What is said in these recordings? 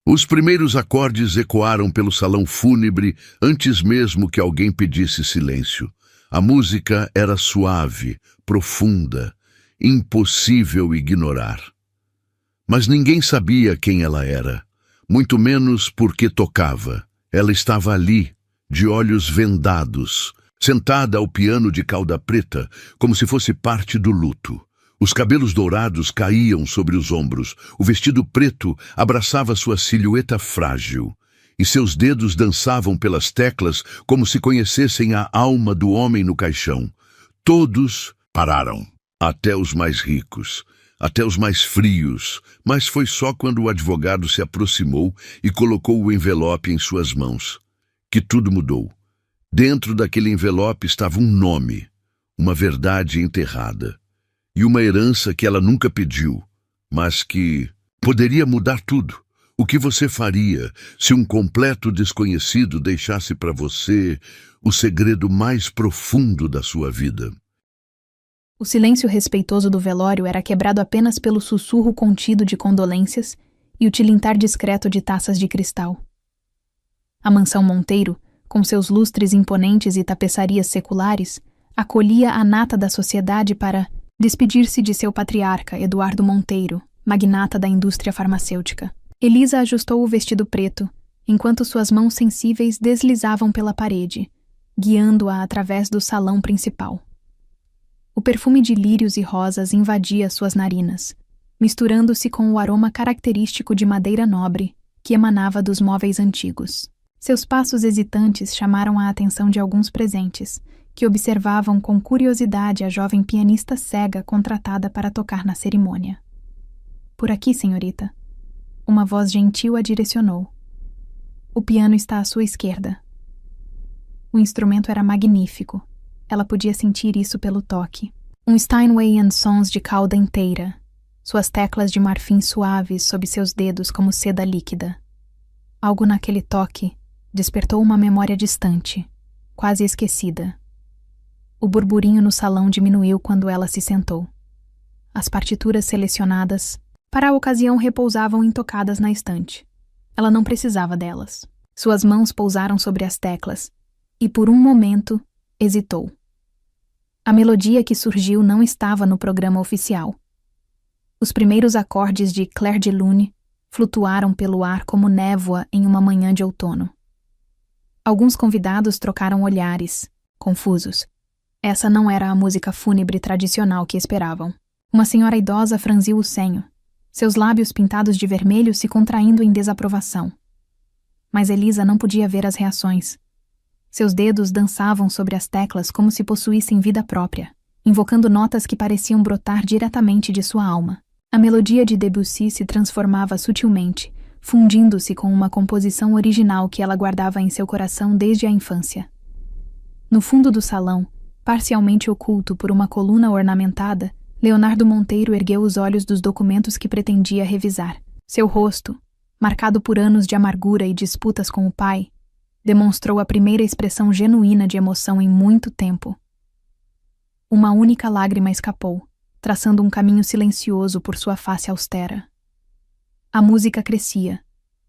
Os primeiros acordes ecoaram pelo salão fúnebre antes mesmo que alguém pedisse silêncio. A música era suave, profunda, impossível ignorar. Mas ninguém sabia quem ela era, muito menos por que tocava. Ela estava ali, de olhos vendados, sentada ao piano de cauda preta, como se fosse parte do luto. Os cabelos dourados caíam sobre os ombros, o vestido preto abraçava sua silhueta frágil, e seus dedos dançavam pelas teclas como se conhecessem a alma do homem no caixão. Todos pararam, até os mais ricos, até os mais frios, mas foi só quando o advogado se aproximou e colocou o envelope em suas mãos, que tudo mudou. Dentro daquele envelope estava um nome, uma verdade enterrada. E uma herança que ela nunca pediu, mas que poderia mudar tudo. O que você faria se um completo desconhecido deixasse para você o segredo mais profundo da sua vida? O silêncio respeitoso do velório era quebrado apenas pelo sussurro contido de condolências e o tilintar discreto de taças de cristal. A mansão Monteiro, com seus lustres imponentes e tapeçarias seculares, acolhia a nata da sociedade para despedir-se de seu patriarca, Eduardo Monteiro, magnata da indústria farmacêutica. Elisa ajustou o vestido preto, enquanto suas mãos sensíveis deslizavam pela parede, guiando-a através do salão principal. O perfume de lírios e rosas invadia suas narinas, misturando-se com o aroma característico de madeira nobre que emanava dos móveis antigos. Seus passos hesitantes chamaram a atenção de alguns presentes, que observavam com curiosidade a jovem pianista cega contratada para tocar na cerimônia. "Por aqui, senhorita." Uma voz gentil a direcionou. "O piano está à sua esquerda." O instrumento era magnífico. Ela podia sentir isso pelo toque. Um Steinway & Sons de cauda inteira, suas teclas de marfim suaves sob seus dedos como seda líquida. Algo naquele toque despertou uma memória distante, quase esquecida. O burburinho no salão diminuiu quando ela se sentou. As partituras selecionadas para a ocasião repousavam intocadas na estante. Ela não precisava delas. Suas mãos pousaram sobre as teclas e, por um momento, hesitou. A melodia que surgiu não estava no programa oficial. Os primeiros acordes de Clair de Lune flutuaram pelo ar como névoa em uma manhã de outono. Alguns convidados trocaram olhares, confusos. Essa não era a música fúnebre tradicional que esperavam. Uma senhora idosa franziu o senho, seus lábios pintados de vermelho se contraindo em desaprovação. Mas Elisa não podia ver as reações. Seus dedos dançavam sobre as teclas como se possuíssem vida própria, invocando notas que pareciam brotar diretamente de sua alma. A melodia de Debussy se transformava sutilmente, fundindo-se com uma composição original que ela guardava em seu coração desde a infância. No fundo do salão, parcialmente oculto por uma coluna ornamentada, Leonardo Monteiro ergueu os olhos dos documentos que pretendia revisar. Seu rosto, marcado por anos de amargura e disputas com o pai, demonstrou a primeira expressão genuína de emoção em muito tempo. Uma única lágrima escapou, traçando um caminho silencioso por sua face austera. A música crescia,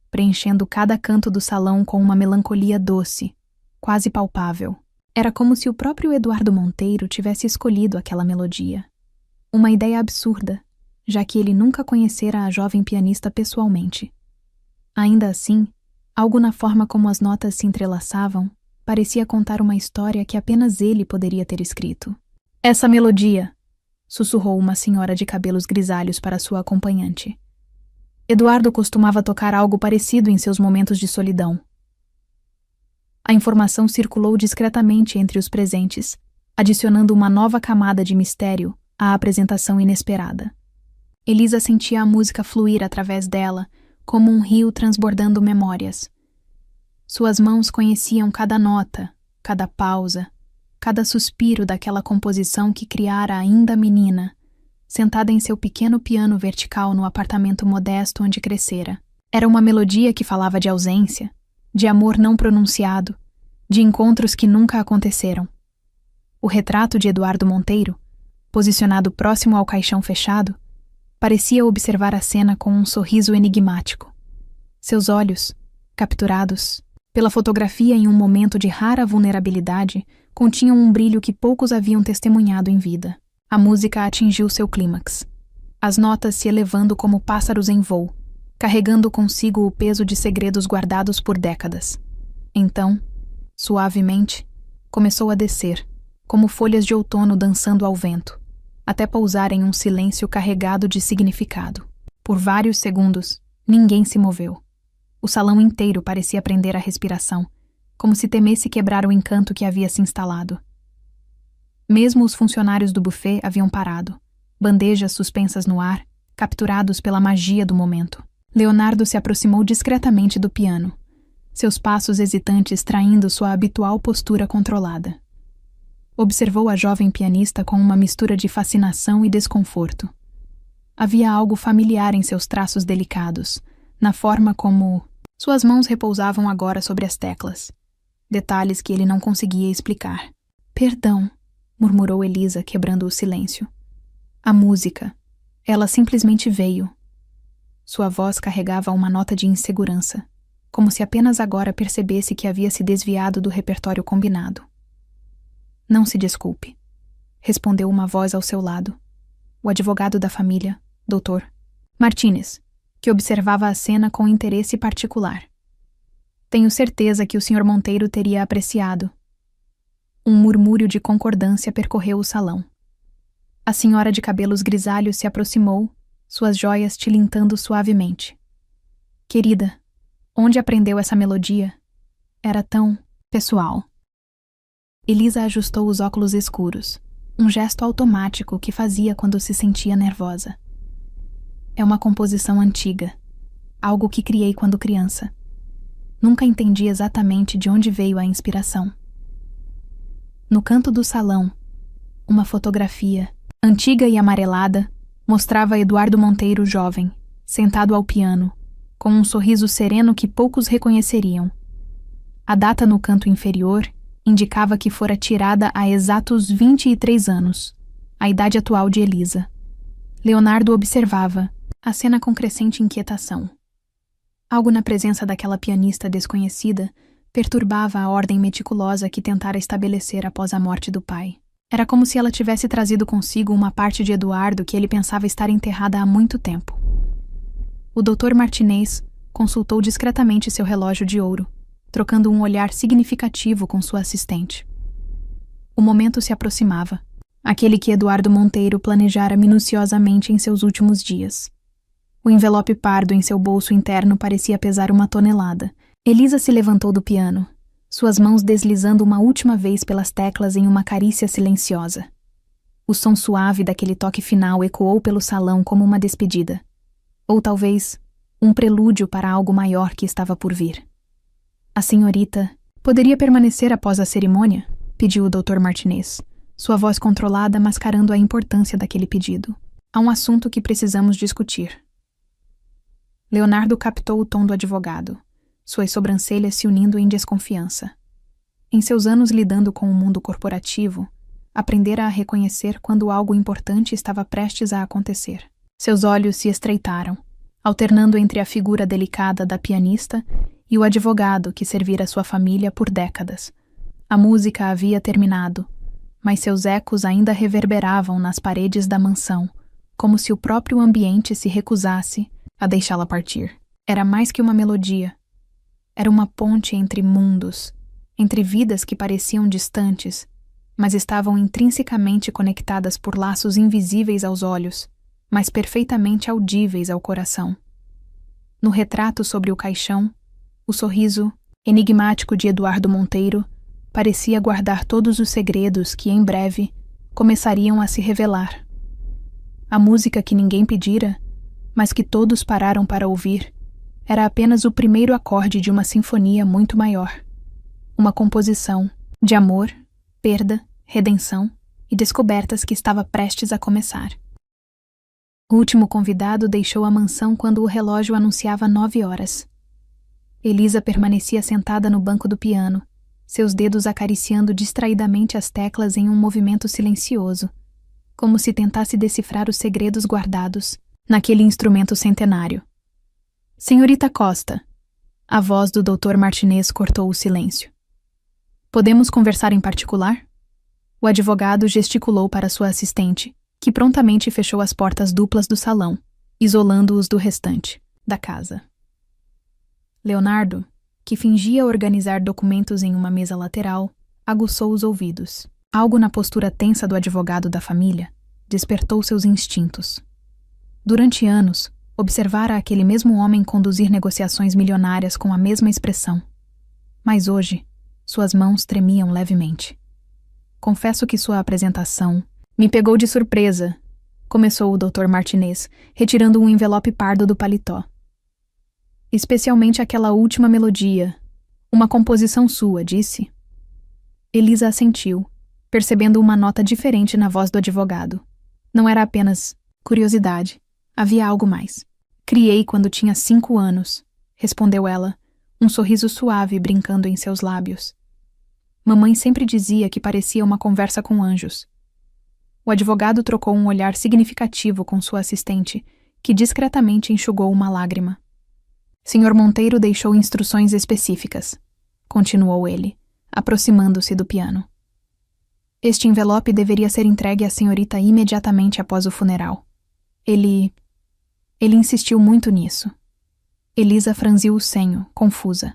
preenchendo cada canto do salão com uma melancolia doce, quase palpável. Era como se o próprio Eduardo Monteiro tivesse escolhido aquela melodia. Uma ideia absurda, já que ele nunca conhecera a jovem pianista pessoalmente. Ainda assim, algo na forma como as notas se entrelaçavam parecia contar uma história que apenas ele poderia ter escrito. "Essa melodia", sussurrou uma senhora de cabelos grisalhos para sua acompanhante. Eduardo costumava tocar algo parecido em seus momentos de solidão. A informação circulou discretamente entre os presentes, adicionando uma nova camada de mistério à apresentação inesperada. Elisa sentia a música fluir através dela, como um rio transbordando memórias. Suas mãos conheciam cada nota, cada pausa, cada suspiro daquela composição que criara ainda menina, sentada em seu pequeno piano vertical no apartamento modesto onde crescera. Era uma melodia que falava de ausência, de amor não pronunciado, de encontros que nunca aconteceram. O retrato de Eduardo Monteiro, posicionado próximo ao caixão fechado, parecia observar a cena com um sorriso enigmático. Seus olhos, capturados pela fotografia em um momento de rara vulnerabilidade, continham um brilho que poucos haviam testemunhado em vida. A música atingiu seu clímax, as notas se elevando como pássaros em voo, carregando consigo o peso de segredos guardados por décadas. Então, suavemente, começou a descer, como folhas de outono dançando ao vento, até pousar em um silêncio carregado de significado. Por vários segundos, ninguém se moveu. O salão inteiro parecia prender a respiração, como se temesse quebrar o encanto que havia se instalado. Mesmo os funcionários do buffet haviam parado, bandejas suspensas no ar, capturados pela magia do momento. Leonardo se aproximou discretamente do piano, seus passos hesitantes traindo sua habitual postura controlada. Observou a jovem pianista com uma mistura de fascinação e desconforto. Havia algo familiar em seus traços delicados, na forma como suas mãos repousavam agora sobre as teclas. Detalhes que ele não conseguia explicar. Perdão, murmurou Elisa, quebrando o silêncio. A música. Ela simplesmente veio. Sua voz carregava uma nota de insegurança, como se apenas agora percebesse que havia se desviado do repertório combinado. Não se desculpe, respondeu uma voz ao seu lado. O advogado da família, Dr. Martínez, que observava a cena com interesse particular. Tenho certeza que o Sr. Monteiro teria apreciado. Um murmúrio de concordância percorreu o salão. A senhora de cabelos grisalhos se aproximou, suas joias tilintando suavemente. Querida, onde aprendeu essa melodia? Era tão pessoal. Elisa ajustou os óculos escuros, um gesto automático que fazia quando se sentia nervosa. É uma composição antiga, algo que criei quando criança. Nunca entendi exatamente de onde veio a inspiração. No canto do salão, uma fotografia, antiga e amarelada, mostrava Eduardo Monteiro jovem, sentado ao piano, com um sorriso sereno que poucos reconheceriam. A data no canto inferior indicava que fora tirada há exatos 23 anos, a idade atual de Elisa. Leonardo observava a cena com crescente inquietação. Algo na presença daquela pianista desconhecida perturbava a ordem meticulosa que tentara estabelecer após a morte do pai. Era como se ela tivesse trazido consigo uma parte de Eduardo que ele pensava estar enterrada há muito tempo. O Dr. Martinez consultou discretamente seu relógio de ouro, trocando um olhar significativo com sua assistente. O momento se aproximava, aquele que Eduardo Monteiro planejara minuciosamente em seus últimos dias. O envelope pardo em seu bolso interno parecia pesar 1 tonelada. Elisa se levantou do piano, suas mãos deslizando uma última vez pelas teclas em uma carícia silenciosa. O som suave daquele toque final ecoou pelo salão como uma despedida. Ou talvez, um prelúdio para algo maior que estava por vir. A senhorita poderia permanecer após a cerimônia? Pediu o Dr. Martinez, sua voz controlada mascarando a importância daquele pedido. Há um assunto que precisamos discutir. Leonardo captou o tom do advogado, suas sobrancelhas se unindo em desconfiança. Em seus anos lidando com o mundo corporativo, aprendera a reconhecer quando algo importante estava prestes a acontecer. Seus olhos se estreitaram, alternando entre a figura delicada da pianista e o advogado que servira sua família por décadas. A música havia terminado, mas seus ecos ainda reverberavam nas paredes da mansão, como se o próprio ambiente se recusasse a deixá-la partir. Era mais que uma melodia. Era uma ponte entre mundos, entre vidas que pareciam distantes, mas estavam intrinsecamente conectadas por laços invisíveis aos olhos, mas perfeitamente audíveis ao coração. No retrato sobre o caixão, o sorriso enigmático de Eduardo Monteiro parecia guardar todos os segredos que, em breve, começariam a se revelar. A música que ninguém pedira, mas que todos pararam para ouvir, era apenas o primeiro acorde de uma sinfonia muito maior. Uma composição de amor, perda, redenção e descobertas que estava prestes a começar. O último convidado deixou a mansão quando o relógio anunciava 9 horas. Elisa permanecia sentada no banco do piano, seus dedos acariciando distraidamente as teclas em um movimento silencioso, como se tentasse decifrar os segredos guardados naquele instrumento centenário. Senhorita Costa, A voz do Dr. Martinez cortou o silêncio. Podemos conversar em particular? O advogado gesticulou para sua assistente, que prontamente fechou as portas duplas do salão, isolando-os do restante da casa. Leonardo, que fingia organizar documentos em uma mesa lateral, aguçou os ouvidos. Algo na postura tensa do advogado da família despertou seus instintos. Durante anos, observara aquele mesmo homem conduzir negociações milionárias com a mesma expressão. Mas hoje, suas mãos tremiam levemente. Confesso que sua apresentação me pegou de surpresa, começou o Dr. Martinez, retirando um envelope pardo do paletó. Especialmente aquela última melodia. Uma composição sua, disse. Elisa assentiu, percebendo uma nota diferente na voz do advogado. Não era apenas curiosidade. Havia algo mais. Criei quando tinha 5 anos, respondeu ela, um sorriso suave brincando em seus lábios. Mamãe sempre dizia que parecia uma conversa com anjos. O advogado trocou um olhar significativo com sua assistente, que discretamente enxugou uma lágrima. Sr. Monteiro deixou instruções específicas, continuou ele, aproximando-se do piano. Este envelope deveria ser entregue à senhorita imediatamente após o funeral. Ele insistiu muito nisso. Elisa franziu o senho, confusa.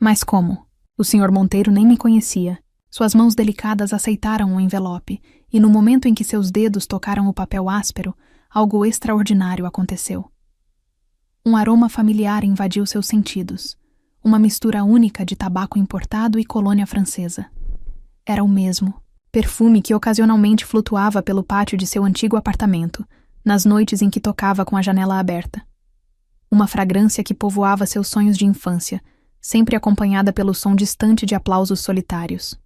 Mas como? O Sr. Monteiro nem me conhecia. Suas mãos delicadas aceitaram o envelope, e no momento em que seus dedos tocaram o papel áspero, algo extraordinário aconteceu. Um aroma familiar invadiu seus sentidos, uma mistura única de tabaco importado e colônia francesa. Era o mesmo perfume que ocasionalmente flutuava pelo pátio de seu antigo apartamento, nas noites em que tocava com a janela aberta. Uma fragrância que povoava seus sonhos de infância, sempre acompanhada pelo som distante de aplausos solitários.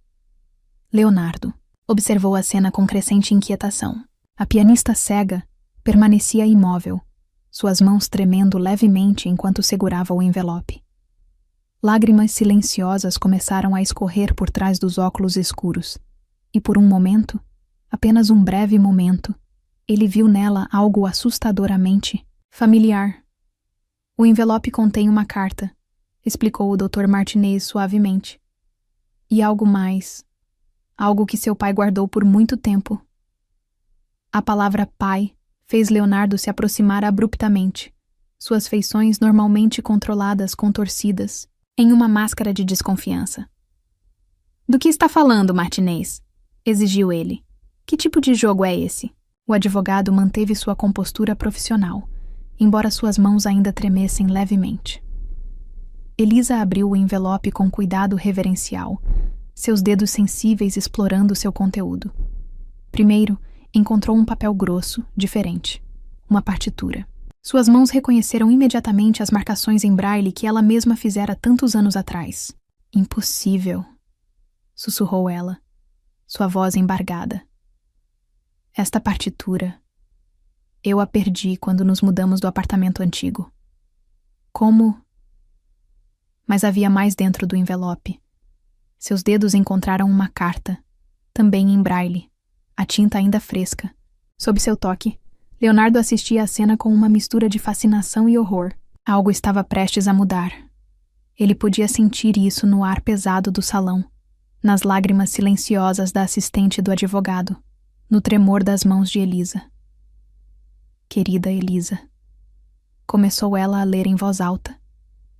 Leonardo observou a cena com crescente inquietação. A pianista cega permanecia imóvel, suas mãos tremendo levemente enquanto segurava o envelope. Lágrimas silenciosas começaram a escorrer por trás dos óculos escuros, e por um momento, apenas um breve momento, ele viu nela algo assustadoramente familiar. O envelope contém uma carta, explicou o Dr. Martinez suavemente. E algo mais. Algo que seu pai guardou por muito tempo. A palavra pai fez Leonardo se aproximar abruptamente, suas feições normalmente controladas contorcidas, em uma máscara de desconfiança. Do que está falando, Martinez? Exigiu ele. Que tipo de jogo é esse? O advogado manteve sua compostura profissional, embora suas mãos ainda tremessem levemente. Elisa abriu o envelope com cuidado reverencial, seus dedos sensíveis explorando seu conteúdo. Primeiro, encontrou um papel grosso, diferente. Uma partitura. Suas mãos reconheceram imediatamente as marcações em braille que ela mesma fizera tantos anos atrás. Impossível, sussurrou ela, sua voz embargada. Esta partitura, eu a perdi quando nos mudamos do apartamento antigo. Como? Mas havia mais dentro do envelope. Seus dedos encontraram uma carta, também em braille, a tinta ainda fresca. Sob seu toque, Leonardo assistia à cena com uma mistura de fascinação e horror. Algo estava prestes a mudar. Ele podia sentir isso no ar pesado do salão, nas lágrimas silenciosas da assistente do advogado, no tremor das mãos de Elisa. Querida Elisa. Começou ela a ler em voz alta,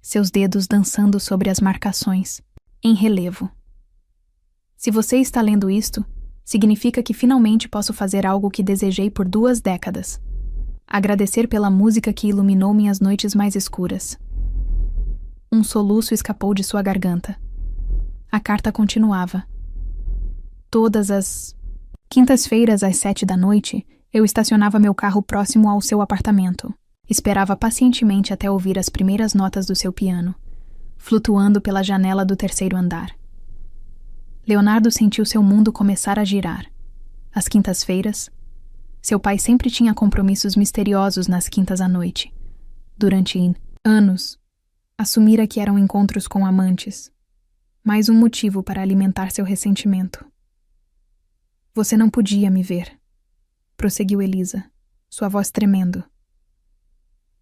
seus dedos dançando sobre as marcações, em relevo. Se você está lendo isto, significa que finalmente posso fazer algo que desejei por 2 décadas. Agradecer pela música que iluminou minhas noites mais escuras. Um soluço escapou de sua garganta. A carta continuava. Todas as quintas-feiras às 7 da noite, eu estacionava meu carro próximo ao seu apartamento. Esperava pacientemente até ouvir as primeiras notas do seu piano, flutuando pela janela do 3º andar. Leonardo sentiu seu mundo começar a girar. Às quintas-feiras, seu pai sempre tinha compromissos misteriosos nas quintas à noite. Durante anos, assumira que eram encontros com amantes. Mais um motivo para alimentar seu ressentimento. Você não podia me ver, prosseguiu Elisa, sua voz tremendo.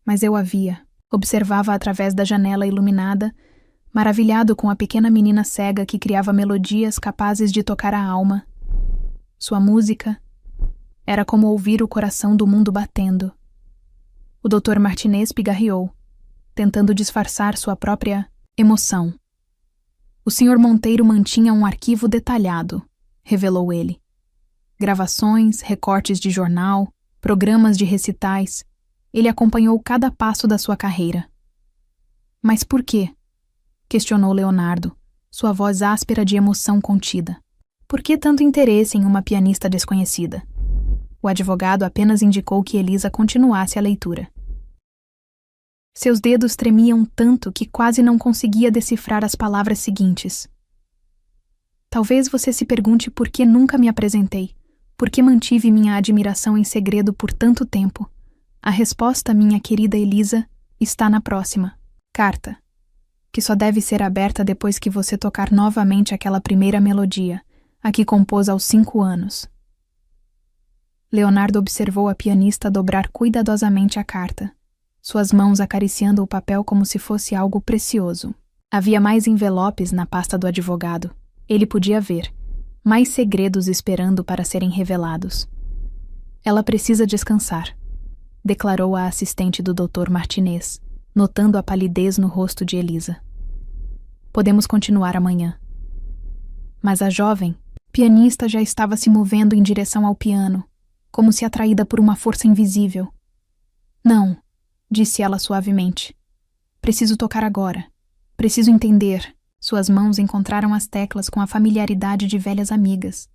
Mas eu a via. Observava através da janela iluminada, maravilhado com a pequena menina cega que criava melodias capazes de tocar a alma. Sua música era como ouvir o coração do mundo batendo. O Dr. Martinez pigarreou, tentando disfarçar sua própria emoção. O Sr. Monteiro mantinha um arquivo detalhado, revelou ele. Gravações, recortes de jornal, programas de recitais. Ele acompanhou cada passo da sua carreira. Mas por quê? Questionou Leonardo, sua voz áspera de emoção contida. Por que tanto interesse em uma pianista desconhecida? O advogado apenas indicou que Elisa continuasse a leitura. Seus dedos tremiam tanto que quase não conseguia decifrar as palavras seguintes. Talvez você se pergunte por que nunca me apresentei, por que mantive minha admiração em segredo por tanto tempo. A resposta, minha querida Elisa, está na próxima carta, que só deve ser aberta depois que você tocar novamente aquela primeira melodia, a que compôs aos 5 anos. Leonardo observou a pianista dobrar cuidadosamente a carta, suas mãos acariciando o papel como se fosse algo precioso. Havia mais envelopes na pasta do advogado. Ele podia ver, mais segredos esperando para serem revelados. Ela precisa descansar, declarou a assistente do Dr. Martinez, notando a palidez no rosto de Elisa. Podemos continuar amanhã. Mas a jovem pianista já estava se movendo em direção ao piano, como se atraída por uma força invisível. Não, disse ela suavemente. Preciso tocar agora. Preciso entender. Suas mãos encontraram as teclas com a familiaridade de velhas amigas.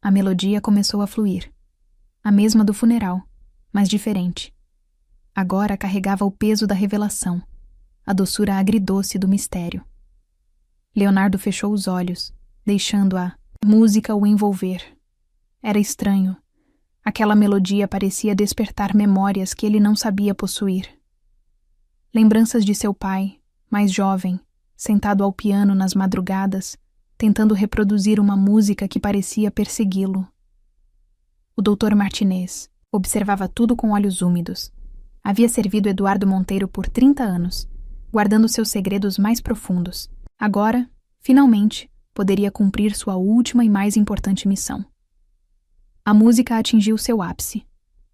A melodia começou a fluir. A mesma do funeral, mas diferente. Agora carregava o peso da revelação, a doçura agridoce do mistério. Leonardo fechou os olhos, deixando a música o envolver. Era estranho. Aquela melodia parecia despertar memórias que ele não sabia possuir. Lembranças de seu pai, mais jovem, sentado ao piano nas madrugadas, tentando reproduzir uma música que parecia persegui-lo. O Dr. Martinez observava tudo com olhos úmidos. Havia servido Eduardo Monteiro por 30 anos, guardando seus segredos mais profundos. Agora, finalmente, poderia cumprir sua última e mais importante missão. A música atingiu seu ápice.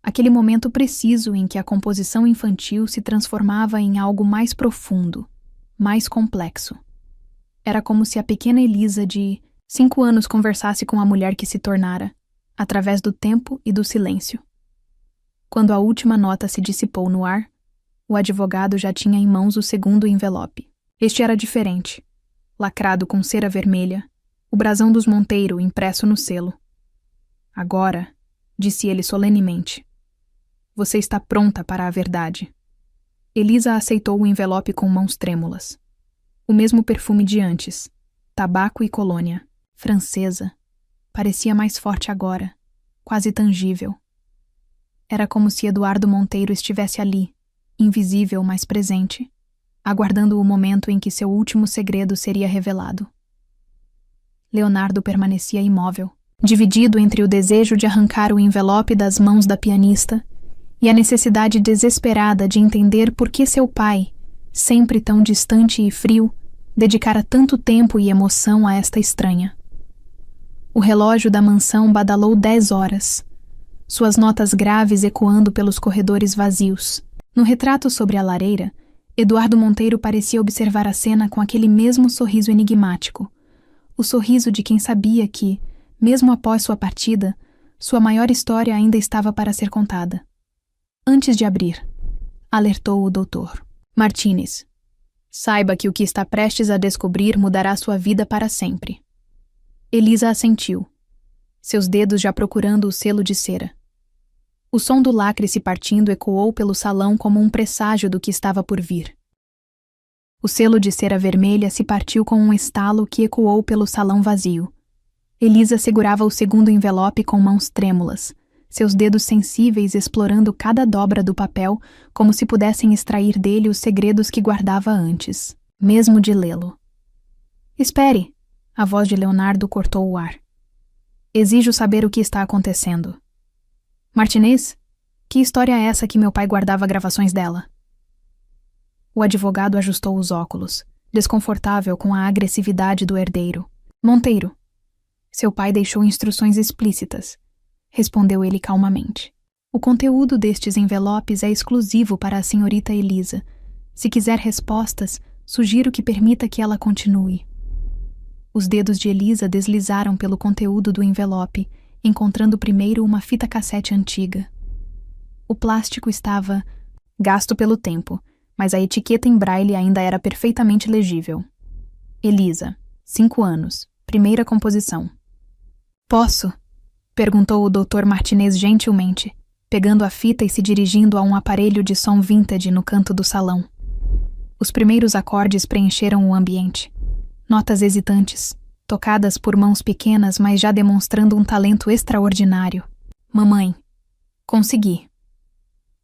Aquele momento preciso em que a composição infantil se transformava em algo mais profundo, mais complexo. Era como se a pequena Elisa de 5 anos conversasse com a mulher que se tornara, através do tempo e do silêncio. Quando a última nota se dissipou no ar, o advogado já tinha em mãos o segundo envelope. Este era diferente, lacrado com cera vermelha, o brasão dos Monteiro impresso no selo. Agora, disse ele solenemente, você está pronta para a verdade. Elisa aceitou o envelope com mãos trêmulas. O mesmo perfume de antes, tabaco e colônia, francesa, parecia mais forte agora, quase tangível. Era como se Eduardo Monteiro estivesse ali, invisível, mas presente, aguardando o momento em que seu último segredo seria revelado. Leonardo permanecia imóvel, dividido entre o desejo de arrancar o envelope das mãos da pianista e a necessidade desesperada de entender por que seu pai, sempre tão distante e frio, dedicara tanto tempo e emoção a esta estranha. O relógio da mansão badalou 10 horas, suas notas graves ecoando pelos corredores vazios. No retrato sobre a lareira, Eduardo Monteiro parecia observar a cena com aquele mesmo sorriso enigmático, o sorriso de quem sabia que, mesmo após sua partida, sua maior história ainda estava para ser contada. Antes de abrir, alertou o doutor Martinez. Saiba que o que está prestes a descobrir mudará sua vida para sempre. Elisa assentiu, seus dedos já procurando o selo de cera. O som do lacre se partindo ecoou pelo salão como um presságio do que estava por vir. O selo de cera vermelha se partiu com um estalo que ecoou pelo salão vazio. Elisa segurava o segundo envelope com mãos trêmulas, seus dedos sensíveis explorando cada dobra do papel como se pudessem extrair dele os segredos que guardava antes, mesmo de lê-lo. Espere! A voz de Leonardo cortou o ar. Exijo saber o que está acontecendo. Martinez, que história é essa que meu pai guardava gravações dela? O advogado ajustou os óculos, desconfortável com a agressividade do herdeiro. Monteiro. Seu pai deixou instruções explícitas, respondeu ele calmamente. O conteúdo destes envelopes é exclusivo para a senhorita Elisa. Se quiser respostas, sugiro que permita que ela continue. Os dedos de Elisa deslizaram pelo conteúdo do envelope, encontrando primeiro uma fita cassete antiga. O plástico estava gasto pelo tempo, mas a etiqueta em braille ainda era perfeitamente legível. Elisa, 5 anos, primeira composição. Posso? Perguntou o Dr. Martinez gentilmente, pegando a fita e se dirigindo a um aparelho de som vintage no canto do salão. Os primeiros acordes preencheram o ambiente. Notas hesitantes, tocadas por mãos pequenas, mas já demonstrando um talento extraordinário. Mamãe, consegui.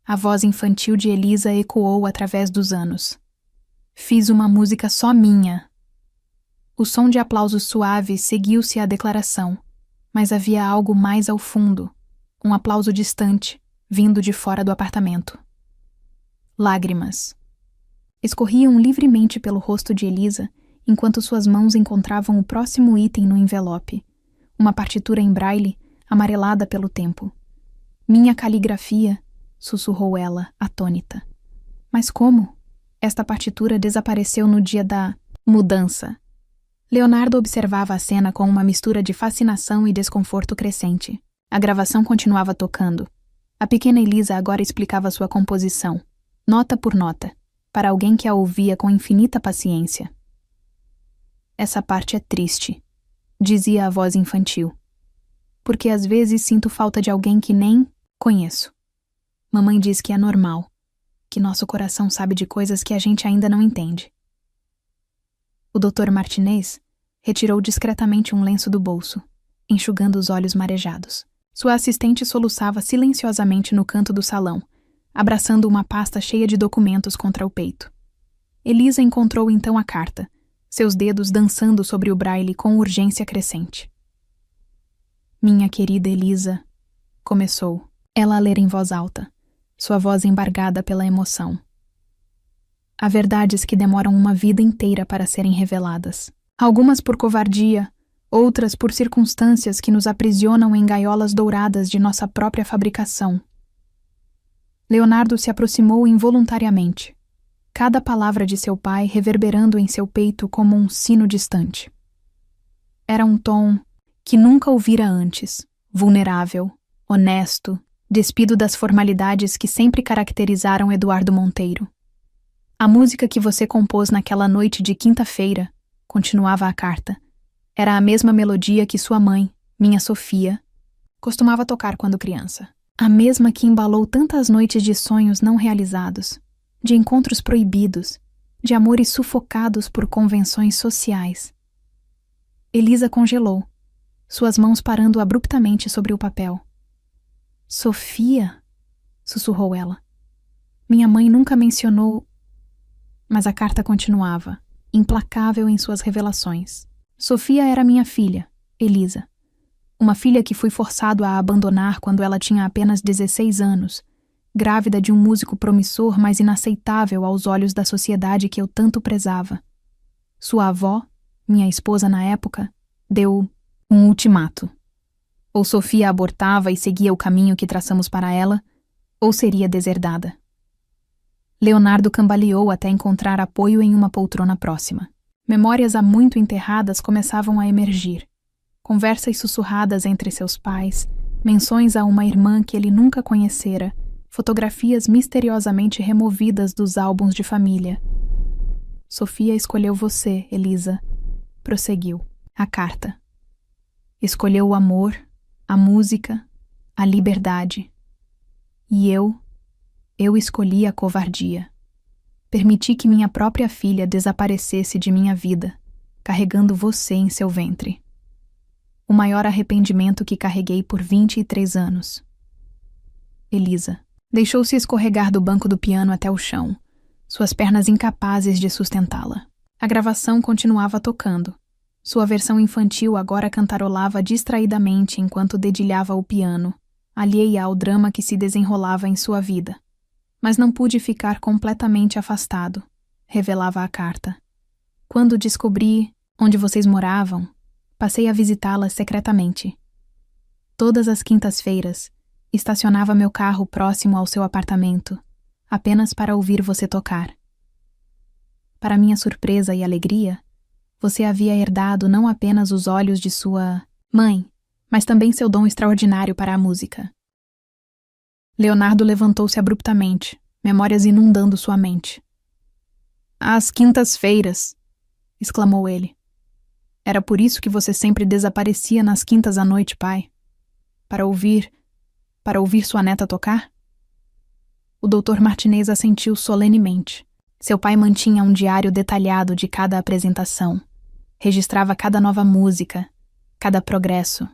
A voz infantil de Elisa ecoou através dos anos. Fiz uma música só minha. O som de aplausos suaves seguiu-se à declaração, mas havia algo mais ao fundo, um aplauso distante, vindo de fora do apartamento. Lágrimas. Escorriam livremente pelo rosto de Elisa, enquanto suas mãos encontravam o próximo item no envelope, uma partitura em braille, amarelada pelo tempo. Minha caligrafia, sussurrou ela, atônita. Mas como? Esta partitura desapareceu no dia da mudança. Leonardo observava a cena com uma mistura de fascinação e desconforto crescente. A gravação continuava tocando. A pequena Elisa agora explicava sua composição, nota por nota, para alguém que a ouvia com infinita paciência. Essa parte é triste, dizia a voz infantil, porque às vezes sinto falta de alguém que nem conheço. Mamãe diz que é normal, que nosso coração sabe de coisas que a gente ainda não entende. O Dr. Martinez retirou discretamente um lenço do bolso, enxugando os olhos marejados. Sua assistente soluçava silenciosamente no canto do salão, abraçando uma pasta cheia de documentos contra o peito. Elisa encontrou então a carta, seus dedos dançando sobre o braille com urgência crescente. Minha querida Elisa, começou, ela a ler em voz alta, sua voz embargada pela emoção. Há verdades que demoram uma vida inteira para serem reveladas. Algumas por covardia, outras por circunstâncias que nos aprisionam em gaiolas douradas de nossa própria fabricação. Leonardo se aproximou involuntariamente, cada palavra de seu pai reverberando em seu peito como um sino distante. Era um tom que nunca ouvira antes, vulnerável, honesto, despido das formalidades que sempre caracterizaram Eduardo Monteiro. A música que você compôs naquela noite de quinta-feira, continuava a carta, era a mesma melodia que sua mãe, minha Sofia, costumava tocar quando criança. A mesma que embalou tantas noites de sonhos não realizados, de encontros proibidos, de amores sufocados por convenções sociais. Elisa congelou, suas mãos parando abruptamente sobre o papel. Sofia? Sussurrou ela. Minha mãe nunca mencionou... Mas a carta continuava, implacável em suas revelações. Sofia era minha filha, Elisa. Uma filha que fui forçado a abandonar quando ela tinha apenas 16 anos, grávida de um músico promissor, mas inaceitável aos olhos da sociedade que eu tanto prezava. Sua avó, minha esposa na época, deu um ultimato. Ou Sofia abortava e seguia o caminho que traçamos para ela, ou seria deserdada. Leonardo cambaleou até encontrar apoio em uma poltrona próxima. Memórias há muito enterradas começavam a emergir. Conversas sussurradas entre seus pais, menções a uma irmã que ele nunca conhecera, fotografias misteriosamente removidas dos álbuns de família. Sofia escolheu você, Elisa, prosseguiu. A carta. Escolheu o amor, a música, a liberdade. E eu escolhi a covardia. Permiti que minha própria filha desaparecesse de minha vida, carregando você em seu ventre. O maior arrependimento que carreguei por 23 anos. Elisa deixou-se escorregar do banco do piano até o chão, suas pernas incapazes de sustentá-la. A gravação continuava tocando. Sua versão infantil agora cantarolava distraidamente enquanto dedilhava o piano, alheia ao drama que se desenrolava em sua vida. Mas não pude ficar completamente afastado. revelava a carta. Quando descobri onde vocês moravam, passei a visitá-las secretamente. Todas as quintas-feiras, estacionava meu carro próximo ao seu apartamento, apenas para ouvir você tocar. Para minha surpresa e alegria, você havia herdado não apenas os olhos de sua mãe, mas também seu dom extraordinário para a música. Leonardo levantou-se abruptamente, memórias inundando sua mente. Às quintas-feiras, exclamou ele. Era por isso que você sempre desaparecia nas quintas à noite, pai? Para ouvir sua neta tocar? O Dr. Martinez assentiu solenemente. Seu pai mantinha um diário detalhado de cada apresentação. Registrava cada nova música, cada progresso.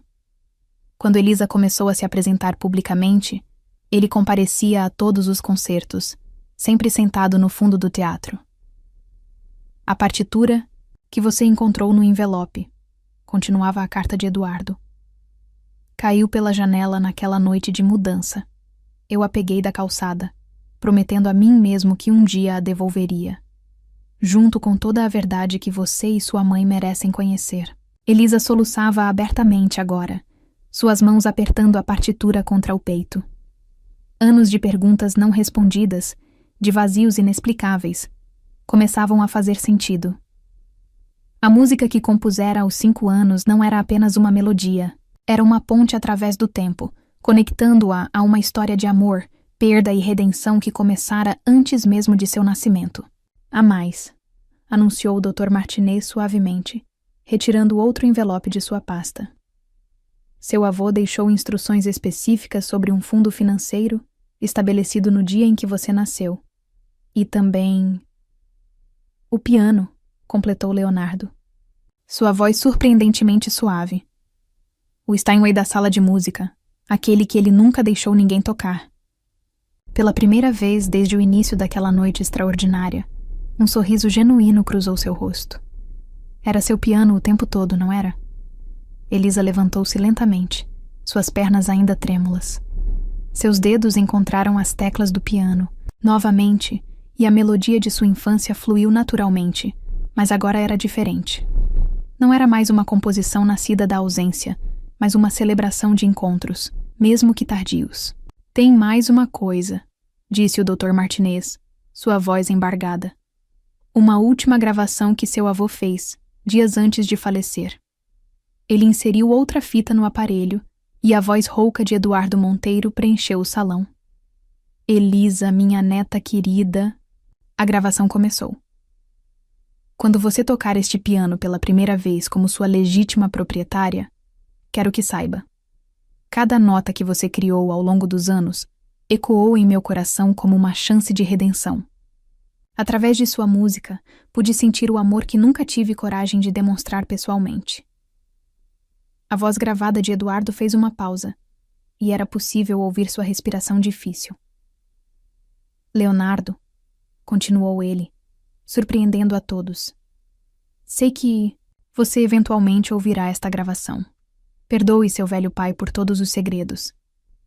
Quando Elisa começou a se apresentar publicamente, ele comparecia a todos os concertos, sempre sentado no fundo do teatro. A partitura que você encontrou no envelope, continuava a carta de Eduardo. Caiu pela janela naquela noite de mudança. Eu a peguei da calçada, prometendo a mim mesmo que um dia a devolveria, junto com toda a verdade que você e sua mãe merecem conhecer. Elisa soluçava abertamente agora, suas mãos apertando a partitura contra o peito. Anos de perguntas não respondidas, de vazios inexplicáveis, começavam a fazer sentido. A música que compusera aos 5 anos não era apenas uma melodia, era uma ponte através do tempo, conectando-a a uma história de amor, perda e redenção que começara antes mesmo de seu nascimento. Há mais, anunciou o Dr. Martinez suavemente, retirando outro envelope de sua pasta. Seu avô deixou instruções específicas sobre um fundo financeiro estabelecido no dia em que você nasceu. E também... O piano, completou Leonardo. Sua voz surpreendentemente suave. O Steinway da sala de música, aquele que ele nunca deixou ninguém tocar. Pela primeira vez desde o início daquela noite extraordinária, um sorriso genuíno cruzou seu rosto. Era seu piano o tempo todo, não era? Elisa levantou-se lentamente, suas pernas ainda trêmulas. Seus dedos encontraram as teclas do piano, novamente, e a melodia de sua infância fluiu naturalmente, mas agora era diferente. Não era mais uma composição nascida da ausência, mas uma celebração de encontros, mesmo que tardios. Tem mais uma coisa, disse o Dr. Martinez, sua voz embargada. Uma última gravação que seu avô fez, dias antes de falecer. Ele inseriu outra fita no aparelho e a voz rouca de Eduardo Monteiro preencheu o salão. Elisa, minha neta querida... A gravação começou. Quando você tocar este piano pela primeira vez como sua legítima proprietária, quero que saiba. Cada nota que você criou ao longo dos anos ecoou em meu coração como uma chance de redenção. Através de sua música, pude sentir o amor que nunca tive coragem de demonstrar pessoalmente. A voz gravada de Eduardo fez uma pausa, e era possível ouvir sua respiração difícil. Leonardo, continuou ele, surpreendendo a todos. Sei que você eventualmente ouvirá esta gravação. Perdoe seu velho pai por todos os segredos.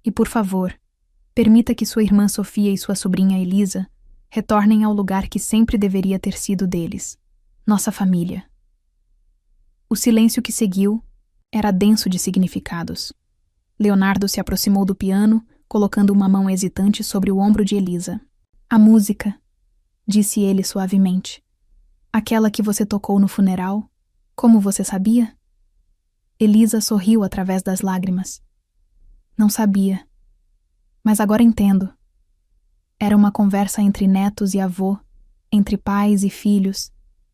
E, por favor, permita que sua irmã Sofia e sua sobrinha Elisa retornem ao lugar que sempre deveria ter sido deles, nossa família. O silêncio que seguiu era denso de significados. Leonardo se aproximou do piano, colocando uma mão hesitante sobre o ombro de Elisa. A música, disse ele suavemente. Aquela que você tocou no funeral, como você sabia? Elisa sorriu através das lágrimas. Não sabia, mas agora entendo. Era uma conversa entre netos e avô, entre pais e filhos,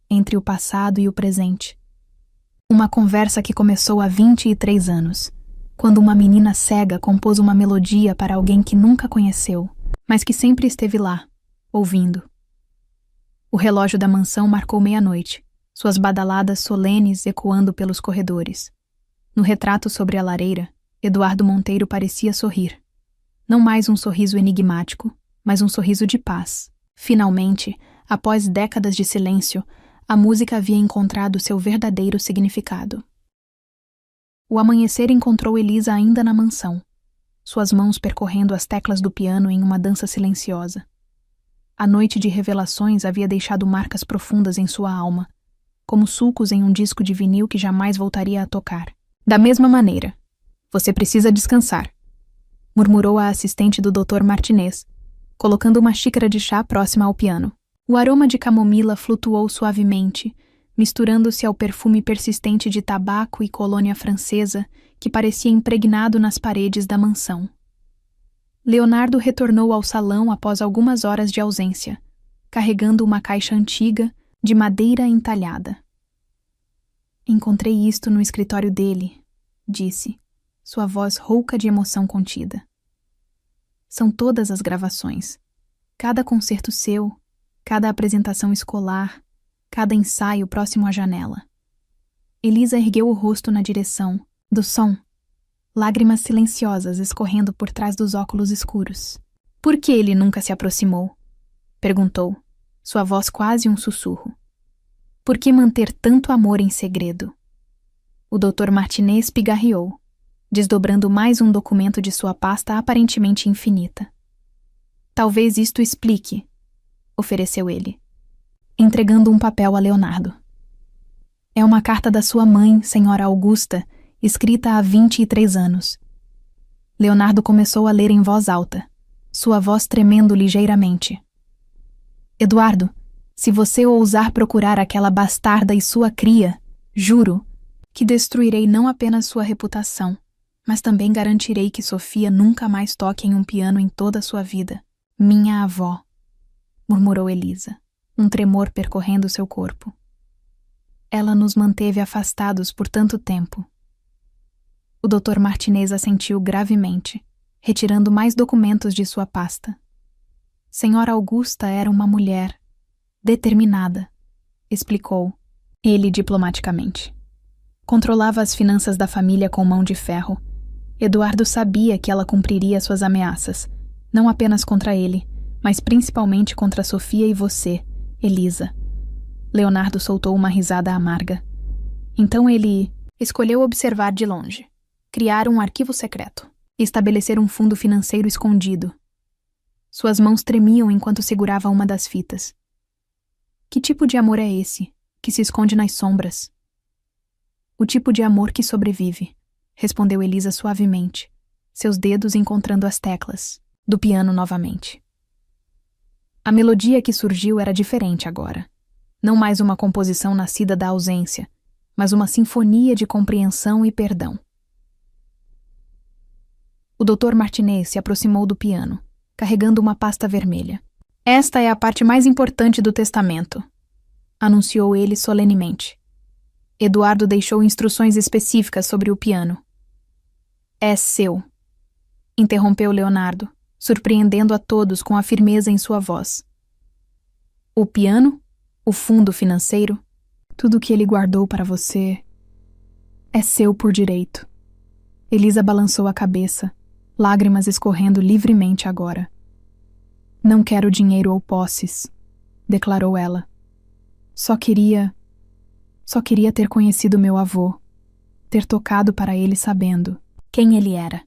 entre o passado e o presente. Uma conversa que começou há 23 anos, quando uma menina cega compôs uma melodia para alguém que nunca conheceu, mas que sempre esteve lá, ouvindo. O relógio da mansão marcou meia-noite, suas badaladas solenes ecoando pelos corredores. No retrato sobre a lareira, Eduardo Monteiro parecia sorrir. Não mais um sorriso enigmático, mas um sorriso de paz. Finalmente, após décadas de silêncio, a música havia encontrado seu verdadeiro significado. O amanhecer encontrou Elisa ainda na mansão, suas mãos percorrendo as teclas do piano em uma dança silenciosa. A noite de revelações havia deixado marcas profundas em sua alma, como sulcos em um disco de vinil que jamais voltaria a tocar. Da mesma maneira, você precisa descansar, murmurou a assistente do Dr. Martinez, colocando uma xícara de chá próxima ao piano. O aroma de camomila flutuou suavemente, misturando-se ao perfume persistente de tabaco e colônia francesa que parecia impregnado nas paredes da mansão. Leonardo retornou ao salão após algumas horas de ausência, carregando uma caixa antiga de madeira entalhada. Encontrei isto no escritório dele, disse, sua voz rouca de emoção contida. São todas as gravações, cada concerto seu, cada apresentação escolar, cada ensaio próximo à janela. Elisa ergueu o rosto na direção do som, lágrimas silenciosas escorrendo por trás dos óculos escuros. Por que ele nunca se aproximou? Perguntou, sua voz quase um sussurro. Por que manter tanto amor em segredo? O Dr. Martinez pigarreou, desdobrando mais um documento de sua pasta aparentemente infinita. Talvez isto explique, ofereceu ele, entregando um papel a Leonardo. É uma carta da sua mãe, senhora Augusta, escrita há 23 anos. Leonardo começou a ler em voz alta, sua voz tremendo ligeiramente. Eduardo, se você ousar procurar aquela bastarda e sua cria, juro que destruirei não apenas sua reputação, mas também garantirei que Sofia nunca mais toque em um piano em toda a sua vida. Minha avó, murmurou Elisa, um tremor percorrendo seu corpo. Ela nos manteve afastados por tanto tempo. O Dr. Martinez assentiu gravemente, retirando mais documentos de sua pasta. Senhora Augusta era uma mulher determinada, explicou ele diplomaticamente. Controlava as finanças da família com mão de ferro. Eduardo sabia que ela cumpriria suas ameaças, não apenas contra ele, mas principalmente contra Sofia e você, Elisa. Leonardo soltou uma risada amarga. Então ele escolheu observar de longe, criar um arquivo secreto e estabelecer um fundo financeiro escondido. Suas mãos tremiam enquanto segurava uma das fitas. Que tipo de amor é esse, que se esconde nas sombras? O tipo de amor que sobrevive, respondeu Elisa suavemente, seus dedos encontrando as teclas do piano novamente. A melodia que surgiu era diferente agora. Não mais uma composição nascida da ausência, mas uma sinfonia de compreensão e perdão. O Dr. Martinez se aproximou do piano, carregando uma pasta vermelha. Esta é a parte mais importante do testamento, anunciou ele solenemente. Eduardo deixou instruções específicas sobre o piano. É seu, interrompeu Leonardo, surpreendendo a todos com a firmeza em sua voz. O piano? O fundo financeiro? Tudo que ele guardou para você é seu por direito. Elisa balançou a cabeça, lágrimas escorrendo livremente agora. Não quero dinheiro ou posses, declarou ela. Só queria ter conhecido meu avô, ter tocado para ele sabendo quem ele era.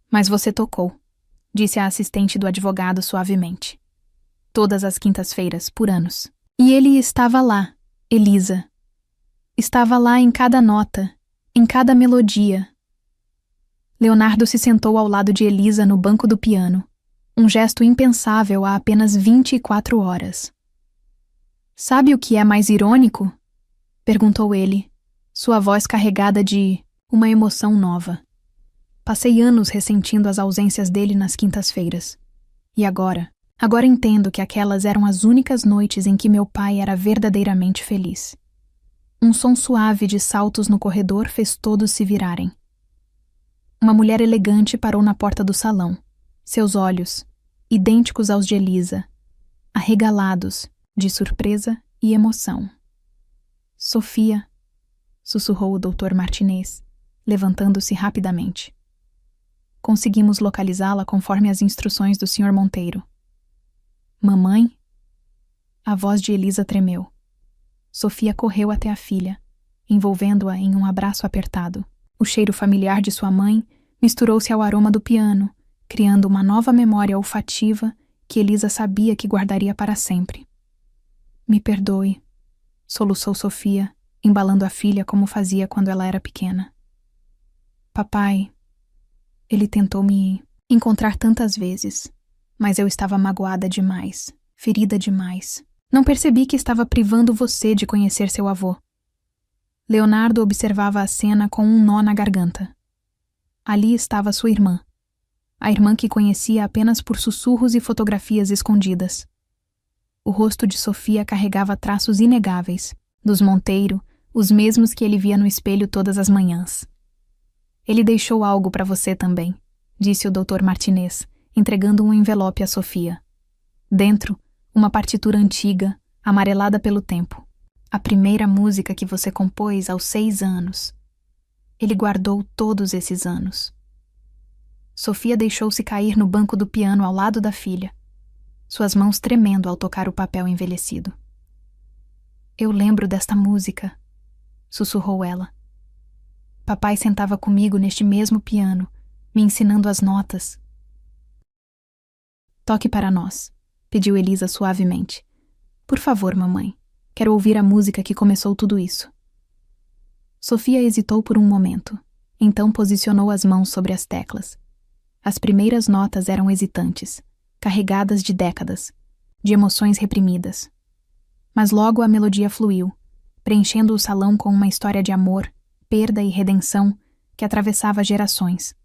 Mas você tocou, disse a assistente do advogado suavemente. Todas as quintas-feiras, por anos. E ele estava lá, Elisa. Estava lá em cada nota, em cada melodia. Leonardo se sentou ao lado de Elisa no banco do piano, um gesto impensável há apenas 24 horas. Sabe o que é mais irônico? Perguntou ele, sua voz carregada de uma emoção nova. Passei anos ressentindo as ausências dele nas quintas-feiras. E agora entendo que aquelas eram as únicas noites em que meu pai era verdadeiramente feliz. Um som suave de saltos no corredor fez todos se virarem. Uma mulher elegante parou na porta do salão, seus olhos, idênticos aos de Elisa, arregalados de surpresa e emoção. Sofia, sussurrou o Dr. Martinez, levantando-se rapidamente. Conseguimos localizá-la conforme as instruções do Sr. Monteiro. Mamãe? A voz de Elisa tremeu. Sofia correu até a filha, envolvendo-a em um abraço apertado. O cheiro familiar de sua mãe misturou-se ao aroma do piano, criando uma nova memória olfativa que Elisa sabia que guardaria para sempre. Me perdoe, soluçou Sofia, embalando a filha como fazia quando ela era pequena. Papai, ele tentou me encontrar tantas vezes, mas eu estava magoada demais, ferida demais. Não percebi que estava privando você de conhecer seu avô. Leonardo observava a cena com um nó na garganta. Ali estava sua irmã, a irmã que conhecia apenas por sussurros e fotografias escondidas. O rosto de Sofia carregava traços inegáveis, dos Monteiro, os mesmos que ele via no espelho todas as manhãs. Ele deixou algo para você também, disse o Dr. Martinez, entregando um envelope a Sofia. Dentro, uma partitura antiga, amarelada pelo tempo. A primeira música que você compôs aos 6 anos. Ele guardou todos esses anos. Sofia deixou-se cair no banco do piano ao lado da filha, suas mãos tremendo ao tocar o papel envelhecido. Eu lembro desta música, sussurrou ela. Papai sentava comigo neste mesmo piano, me ensinando as notas. Toque para nós, pediu Elisa suavemente. Por favor, mamãe. Quero ouvir a música que começou tudo isso. Sofia hesitou por um momento, então posicionou as mãos sobre as teclas. As primeiras notas eram hesitantes, carregadas de décadas, de emoções reprimidas. Mas logo a melodia fluiu, preenchendo o salão com uma história de amor, perda e redenção que atravessava gerações.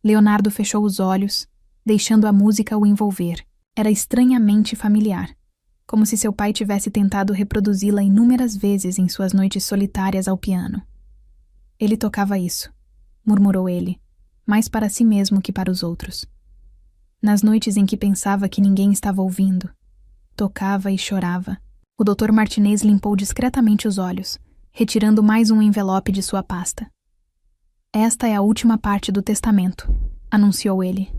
Leonardo fechou os olhos, deixando a música o envolver. Era estranhamente familiar, como se seu pai tivesse tentado reproduzi-la inúmeras vezes em suas noites solitárias ao piano. Ele tocava isso, murmurou ele, mais para si mesmo que para os outros. Nas noites em que pensava que ninguém estava ouvindo, tocava e chorava. O Dr. Martinez limpou discretamente os olhos, retirando mais um envelope de sua pasta. Esta é a última parte do testamento, anunciou ele,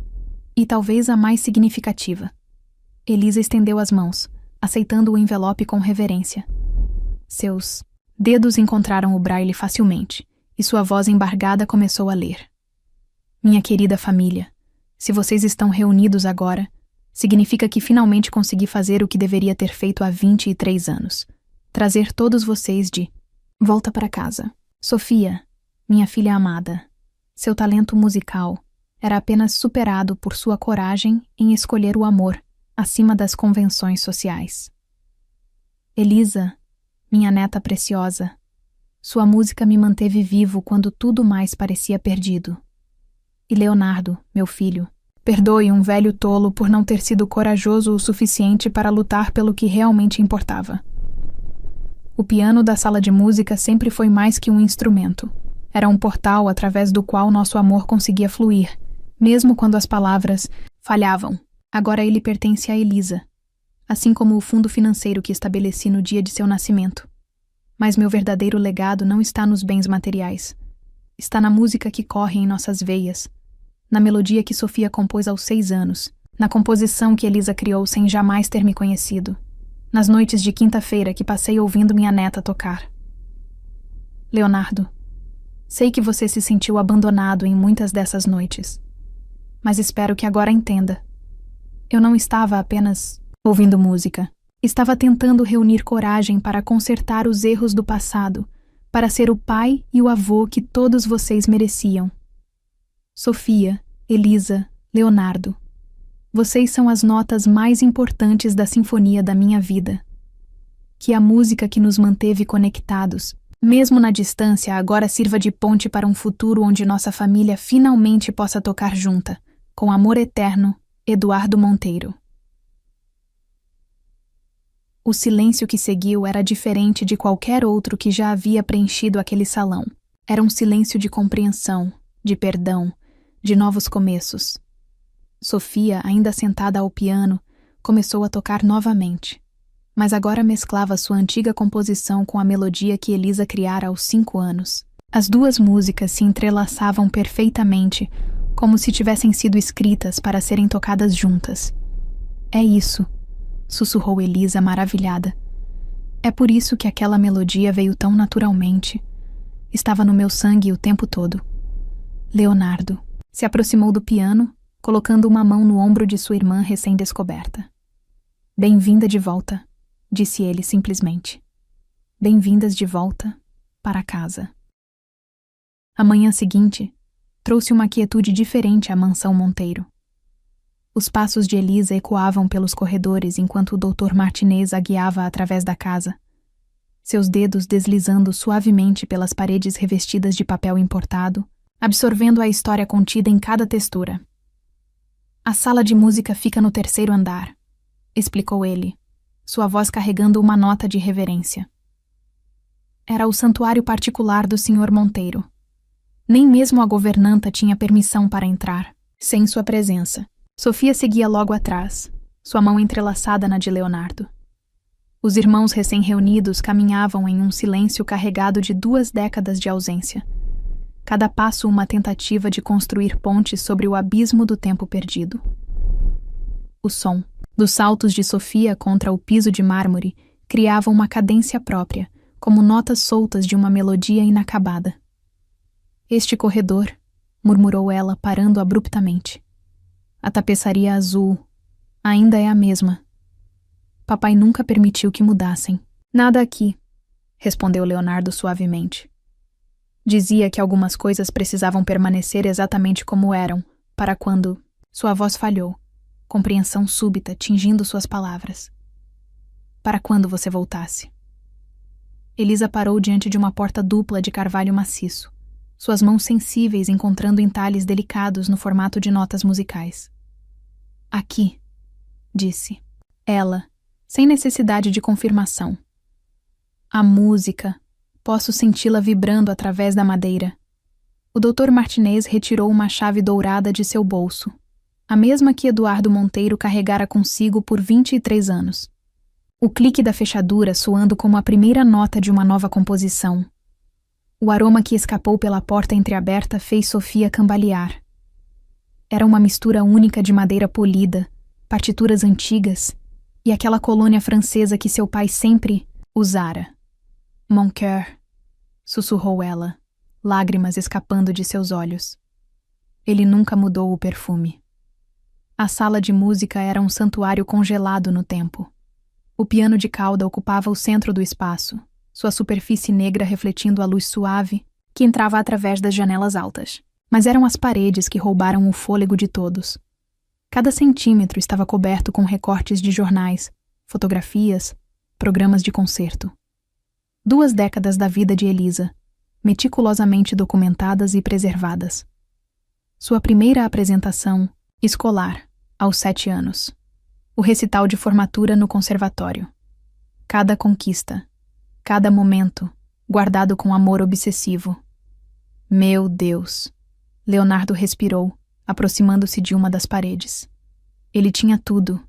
e talvez a mais significativa. Elisa estendeu as mãos, aceitando o envelope com reverência. Seus dedos encontraram o braille facilmente, e sua voz embargada começou a ler. Minha querida família, se vocês estão reunidos agora, significa que finalmente consegui fazer o que deveria ter feito há 23 anos. Trazer todos vocês de volta para casa. Sofia, minha filha amada, seu talento musical era apenas superado por sua coragem em escolher o amor acima das convenções sociais. Elisa, minha neta preciosa, sua música me manteve vivo quando tudo mais parecia perdido. E Leonardo, meu filho, perdoe um velho tolo por não ter sido corajoso o suficiente para lutar pelo que realmente importava. O piano da sala de música sempre foi mais que um instrumento. Era um portal através do qual nosso amor conseguia fluir, mesmo quando as palavras falhavam. Agora ele pertence a Elisa, assim como o fundo financeiro que estabeleci no dia de seu nascimento. Mas meu verdadeiro legado não está nos bens materiais. Está na música que corre em nossas veias, na melodia que Sofia compôs aos 6 anos, na composição que Elisa criou sem jamais ter me conhecido, nas noites de quinta-feira que passei ouvindo minha neta tocar. Leonardo, sei que você se sentiu abandonado em muitas dessas noites, mas espero que agora entenda. Eu não estava apenas ouvindo música. Estava tentando reunir coragem para consertar os erros do passado, para ser o pai e o avô que todos vocês mereciam. Sofia, Elisa, Leonardo, vocês são as notas mais importantes da sinfonia da minha vida. Que a música que nos manteve conectados, mesmo na distância, agora sirva de ponte para um futuro onde nossa família finalmente possa tocar junta, com amor eterno, Eduardo Monteiro. O silêncio que seguiu era diferente de qualquer outro que já havia preenchido aquele salão. Era um silêncio de compreensão, de perdão, de novos começos. Sofia, ainda sentada ao piano, começou a tocar novamente, mas agora mesclava sua antiga composição com a melodia que Elisa criara aos 5 anos. As duas músicas se entrelaçavam perfeitamente, como se tivessem sido escritas para serem tocadas juntas. É isso, sussurrou Elisa maravilhada. É por isso que aquela melodia veio tão naturalmente. Estava no meu sangue o tempo todo. Leonardo se aproximou do piano colocando uma mão no ombro de sua irmã recém-descoberta. Bem-vinda de volta, disse ele simplesmente. Bem-vindas de volta para casa. A manhã seguinte trouxe uma quietude diferente à mansão Monteiro. Os passos de Elisa ecoavam pelos corredores enquanto o Dr. Martinez a guiava através da casa, seus dedos deslizando suavemente pelas paredes revestidas de papel importado, absorvendo a história contida em cada textura. A sala de música fica no 3º andar, explicou ele, sua voz carregando uma nota de reverência. Era o santuário particular do Sr. Monteiro. Nem mesmo a governanta tinha permissão para entrar, sem sua presença. Sofia seguia logo atrás, sua mão entrelaçada na de Leonardo. Os irmãos recém-reunidos caminhavam em um silêncio carregado de 2 décadas de ausência. Cada passo uma tentativa de construir pontes sobre o abismo do tempo perdido. O som dos saltos de Sofia contra o piso de mármore criava uma cadência própria, como notas soltas de uma melodia inacabada. Este corredor, murmurou ela, parando abruptamente. A tapeçaria azul ainda é a mesma. Papai nunca permitiu que mudassem. Nada aqui, respondeu Leonardo suavemente. Dizia que algumas coisas precisavam permanecer exatamente como eram, para quando sua voz falhou, compreensão súbita tingindo suas palavras. Para quando você voltasse. Elisa parou diante de uma porta dupla de carvalho maciço, suas mãos sensíveis encontrando entalhes delicados no formato de notas musicais. Aqui, disse, ela, sem necessidade de confirmação. A música, posso senti-la vibrando através da madeira. O Dr. Martinez retirou uma chave dourada de seu bolso, a mesma que Eduardo Monteiro carregara consigo por 23 anos. O clique da fechadura soando como a primeira nota de uma nova composição. O aroma que escapou pela porta entreaberta fez Sofia cambalear. Era uma mistura única de madeira polida, partituras antigas e aquela colônia francesa que seu pai sempre usara. Mon cœur, sussurrou ela, lágrimas escapando de seus olhos. Ele nunca mudou o perfume. A sala de música era um santuário congelado no tempo. O piano de cauda ocupava o centro do espaço, sua superfície negra refletindo a luz suave que entrava através das janelas altas. Mas eram as paredes que roubaram o fôlego de todos. Cada centímetro estava coberto com recortes de jornais, fotografias, programas de concerto. 2 décadas da vida de Elisa, meticulosamente documentadas e preservadas. Sua primeira apresentação, escolar, aos 7 anos. O recital de formatura no conservatório. Cada conquista, cada momento, guardado com amor obsessivo. Meu Deus! Leonardo respirou, aproximando-se de uma das paredes. Ele tinha tudo,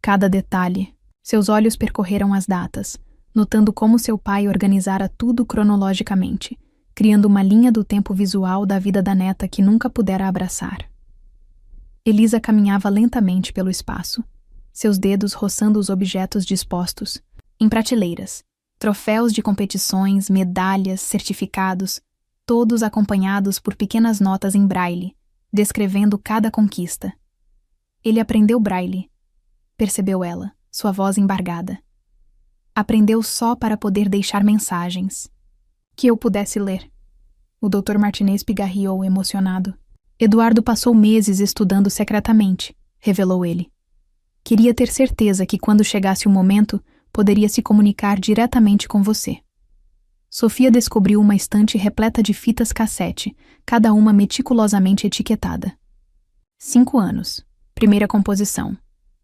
cada detalhe. Seus olhos percorreram as datas, notando como seu pai organizara tudo cronologicamente, criando uma linha do tempo visual da vida da neta que nunca pudera abraçar. Elisa caminhava lentamente pelo espaço, seus dedos roçando os objetos dispostos, em prateleiras, troféus de competições, medalhas, certificados, todos acompanhados por pequenas notas em braille, descrevendo cada conquista. Ele aprendeu braille, percebeu ela, sua voz embargada. Aprendeu só para poder deixar mensagens. Que eu pudesse ler. O Dr. Martinez pigarreou, emocionado. Eduardo passou meses estudando secretamente, revelou ele. Queria ter certeza que quando chegasse o momento, poderia se comunicar diretamente com você. Sofia descobriu uma estante repleta de fitas cassete, cada uma meticulosamente etiquetada. 5 anos, primeira composição.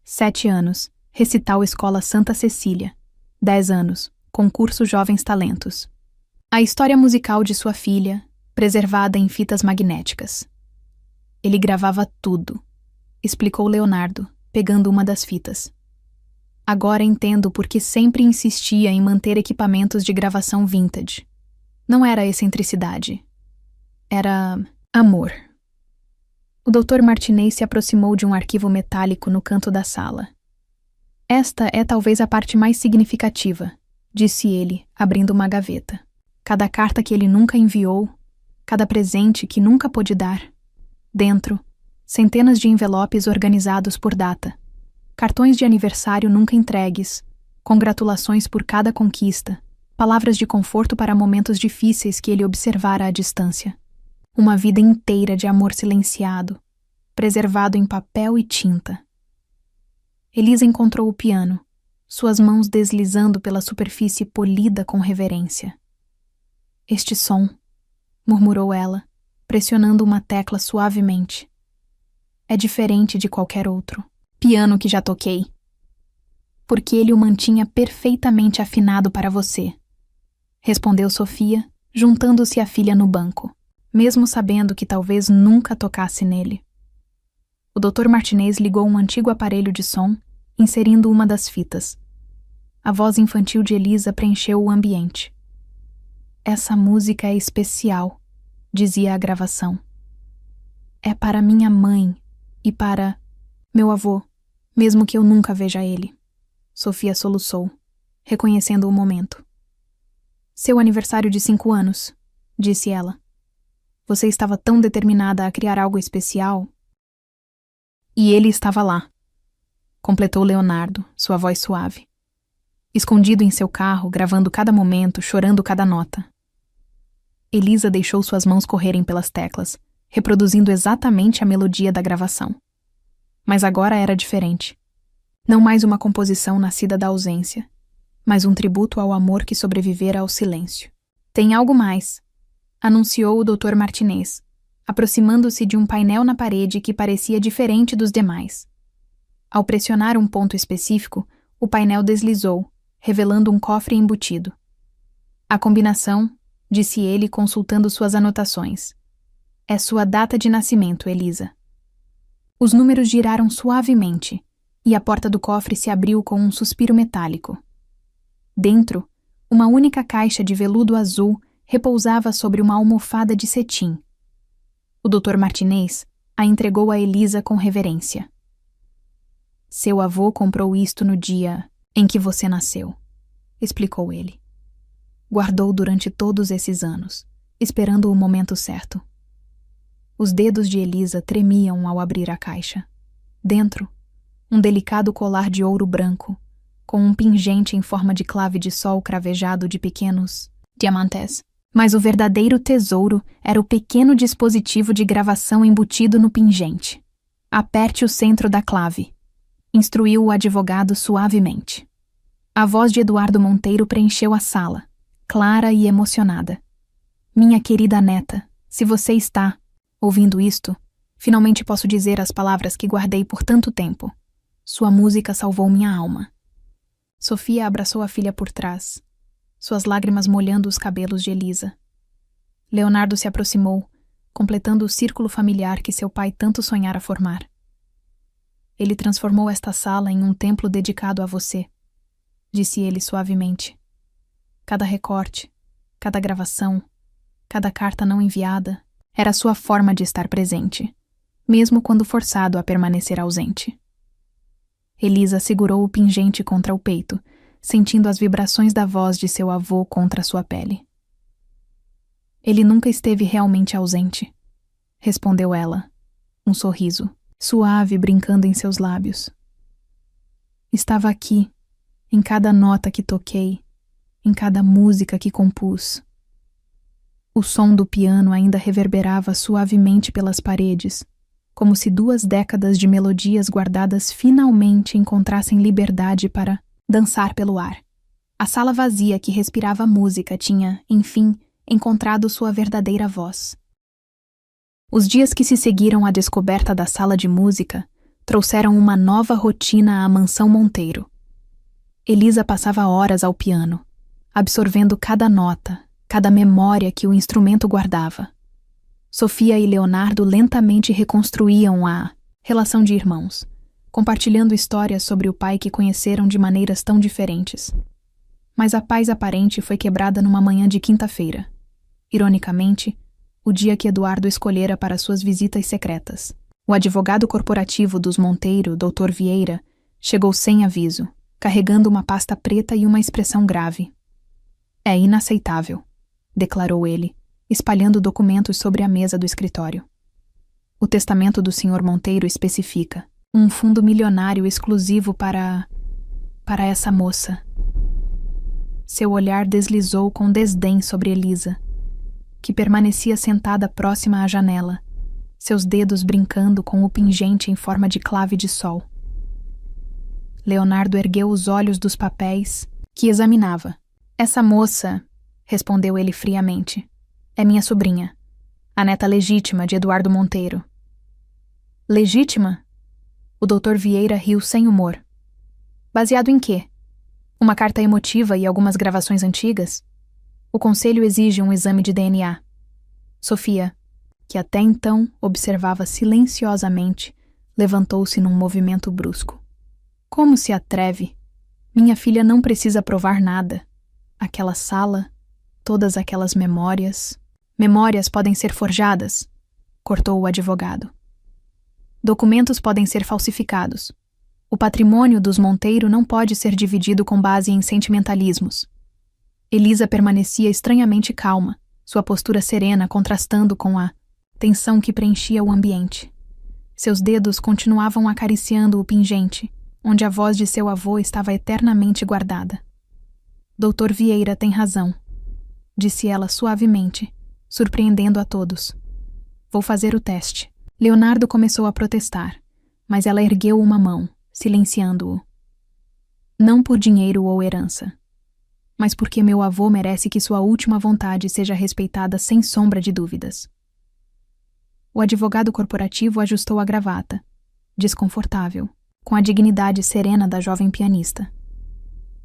7 anos, recital Escola Santa Cecília. 10 anos, concurso Jovens Talentos. A história musical de sua filha, preservada em fitas magnéticas. Ele gravava tudo, explicou Leonardo, pegando uma das fitas. Agora entendo por que sempre insistia em manter equipamentos de gravação vintage. Não era excentricidade. Era amor. O Dr. Martinez se aproximou de um arquivo metálico no canto da sala. Esta é talvez a parte mais significativa, disse ele, abrindo uma gaveta. Cada carta que ele nunca enviou, cada presente que nunca pôde dar. Dentro, Centenas de envelopes organizados por data. Cartões de aniversário nunca entregues. Congratulações por cada conquista. Palavras de conforto para momentos difíceis que ele observara à distância. Uma vida inteira de amor silenciado, preservado em papel e tinta. Elisa encontrou o piano, suas mãos deslizando pela superfície polida com reverência. Este som, murmurou ela, pressionando uma tecla suavemente. É diferente de qualquer outro piano que já toquei. Porque ele o mantinha perfeitamente afinado para você, respondeu Sofia, juntando-se à filha no banco, mesmo sabendo que talvez nunca tocasse nele. O Dr. Martinez ligou um antigo aparelho de som, inserindo uma das fitas. A voz infantil de Elisa preencheu o ambiente. Essa música é especial, dizia a gravação. É para minha mãe e para meu avô, mesmo que eu nunca veja ele. Sofia soluçou, reconhecendo o momento. Seu aniversário de 5 anos, disse ela. Você estava tão determinada a criar algo especial. E ele estava lá, completou Leonardo, sua voz suave. Escondido em seu carro, gravando cada momento, chorando cada nota. Elisa deixou suas mãos correrem pelas teclas, reproduzindo exatamente a melodia da gravação. Mas agora era diferente. Não mais uma composição nascida da ausência, mas um tributo ao amor que sobrevivera ao silêncio. Tem algo mais, anunciou o Dr. Martinez, aproximando-se de um painel na parede que parecia diferente dos demais. Ao pressionar um ponto específico, o painel deslizou, revelando um cofre embutido. A combinação, disse ele consultando suas anotações. É sua data de nascimento, Elisa. Os números giraram suavemente, e a porta do cofre se abriu com um suspiro metálico. Dentro, uma única caixa de veludo azul repousava sobre uma almofada de cetim. O Dr. Martinez a entregou a Elisa com reverência. Seu avô comprou isto no dia em que você nasceu, explicou ele. Guardou durante todos esses anos, esperando o momento certo. Os dedos de Elisa tremiam ao abrir a caixa. Dentro, um delicado colar de ouro branco, com um pingente em forma de clave de sol cravejado de pequenos diamantes. Mas o verdadeiro tesouro era o pequeno dispositivo de gravação embutido no pingente. Aperte o centro da clave, instruiu o advogado suavemente. A voz de Eduardo Monteiro preencheu a sala, clara e emocionada. Minha querida neta, se você está ouvindo isto, finalmente posso dizer as palavras que guardei por tanto tempo. Sua música salvou minha alma. Sofia abraçou a filha por trás, suas lágrimas molhando os cabelos de Elisa. Leonardo se aproximou, completando o círculo familiar que seu pai tanto sonhara formar. Ele transformou esta sala em um templo dedicado a você, disse ele suavemente. Cada recorte, cada gravação, cada carta não enviada era sua forma de estar presente, mesmo quando forçado a permanecer ausente. Elisa segurou o pingente contra o peito, sentindo as vibrações da voz de seu avô contra sua pele. Ele nunca esteve realmente ausente, respondeu ela, um sorriso suave brincando em seus lábios. Estava aqui, em cada nota que toquei, em cada música que compus. O som do piano ainda reverberava suavemente pelas paredes, como se 2 décadas de melodias guardadas finalmente encontrassem liberdade para dançar pelo ar. A sala vazia que respirava música tinha, enfim, encontrado sua verdadeira voz. Os dias que se seguiram à descoberta da sala de música trouxeram uma nova rotina à mansão Monteiro. Elisa passava horas ao piano, absorvendo cada nota, cada memória que o instrumento guardava. Sofia e Leonardo lentamente reconstruíam a relação de irmãos, compartilhando histórias sobre o pai que conheceram de maneiras tão diferentes. Mas a paz aparente foi quebrada numa manhã de quinta-feira. Ironicamente, o dia que Eduardo escolhera para suas visitas secretas. O advogado corporativo dos Monteiro, Dr. Vieira, chegou sem aviso, carregando uma pasta preta e uma expressão grave. É inaceitável, declarou ele, espalhando documentos sobre a mesa do escritório. O testamento do Sr. Monteiro especifica um fundo milionário exclusivo para essa moça. Seu olhar deslizou com desdém sobre Elisa, que permanecia sentada próxima à janela, seus dedos brincando com o pingente em forma de clave de sol. Leonardo ergueu os olhos dos papéis que examinava. Essa moça, respondeu ele friamente, é minha sobrinha, a neta legítima de Eduardo Monteiro. Legítima? O Dr. Vieira riu sem humor. Baseado em quê? Uma carta emotiva e algumas gravações antigas? O conselho exige um exame de DNA. Sofia, que até então observava silenciosamente, levantou-se num movimento brusco. Como se atreve? Minha filha não precisa provar nada. Aquela sala, todas aquelas memórias... Memórias podem ser forjadas, cortou o advogado. Documentos podem ser falsificados. O patrimônio dos Monteiro não pode ser dividido com base em sentimentalismos. Elisa permanecia estranhamente calma, sua postura serena contrastando com a tensão que preenchia o ambiente. Seus dedos continuavam acariciando o pingente, onde a voz de seu avô estava eternamente guardada. Dr. Vieira tem razão, disse ela suavemente, surpreendendo a todos. Vou fazer o teste. Leonardo começou a protestar, mas ela ergueu uma mão, silenciando-o. Não por dinheiro ou herança, mas porque meu avô merece que sua última vontade seja respeitada sem sombra de dúvidas. O advogado corporativo ajustou a gravata, desconfortável, com a dignidade serena da jovem pianista.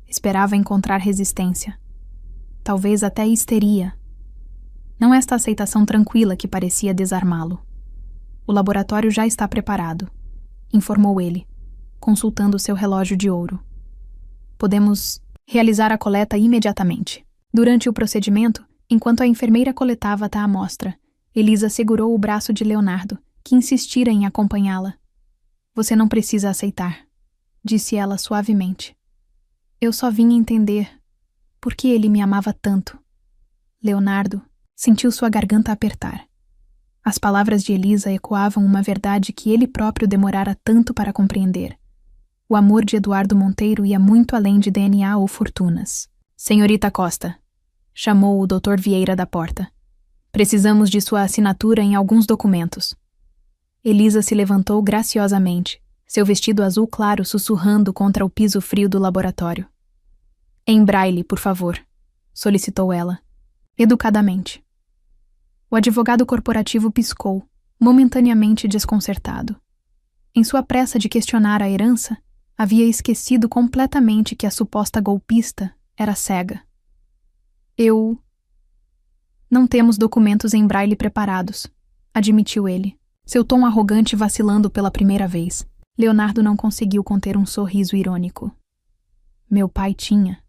Esperava encontrar resistência, talvez até histeria. Não esta aceitação tranquila que parecia desarmá-lo. O laboratório já está preparado, informou ele, consultando seu relógio de ouro. Podemos realizar a coleta imediatamente. Durante o procedimento, enquanto a enfermeira coletava a amostra, Elisa segurou o braço de Leonardo, que insistira em acompanhá-la. Você não precisa aceitar, disse ela suavemente. Eu só vim entender por que ele me amava tanto. Leonardo sentiu sua garganta apertar. As palavras de Elisa ecoavam uma verdade que ele próprio demorara tanto para compreender. O amor de Eduardo Monteiro ia muito além de DNA ou fortunas. Senhorita Costa, chamou o Dr. Vieira da porta. Precisamos de sua assinatura em alguns documentos. Elisa se levantou graciosamente, seu vestido azul claro sussurrando contra o piso frio do laboratório. Em braille, por favor, solicitou ela, educadamente. O advogado corporativo piscou, momentaneamente desconcertado. Em sua pressa de questionar a herança, havia esquecido completamente que a suposta golpista era cega. Não temos documentos em braille preparados, admitiu ele, seu tom arrogante vacilando pela primeira vez. Leonardo não conseguiu conter um sorriso irônico. Meu pai tinha,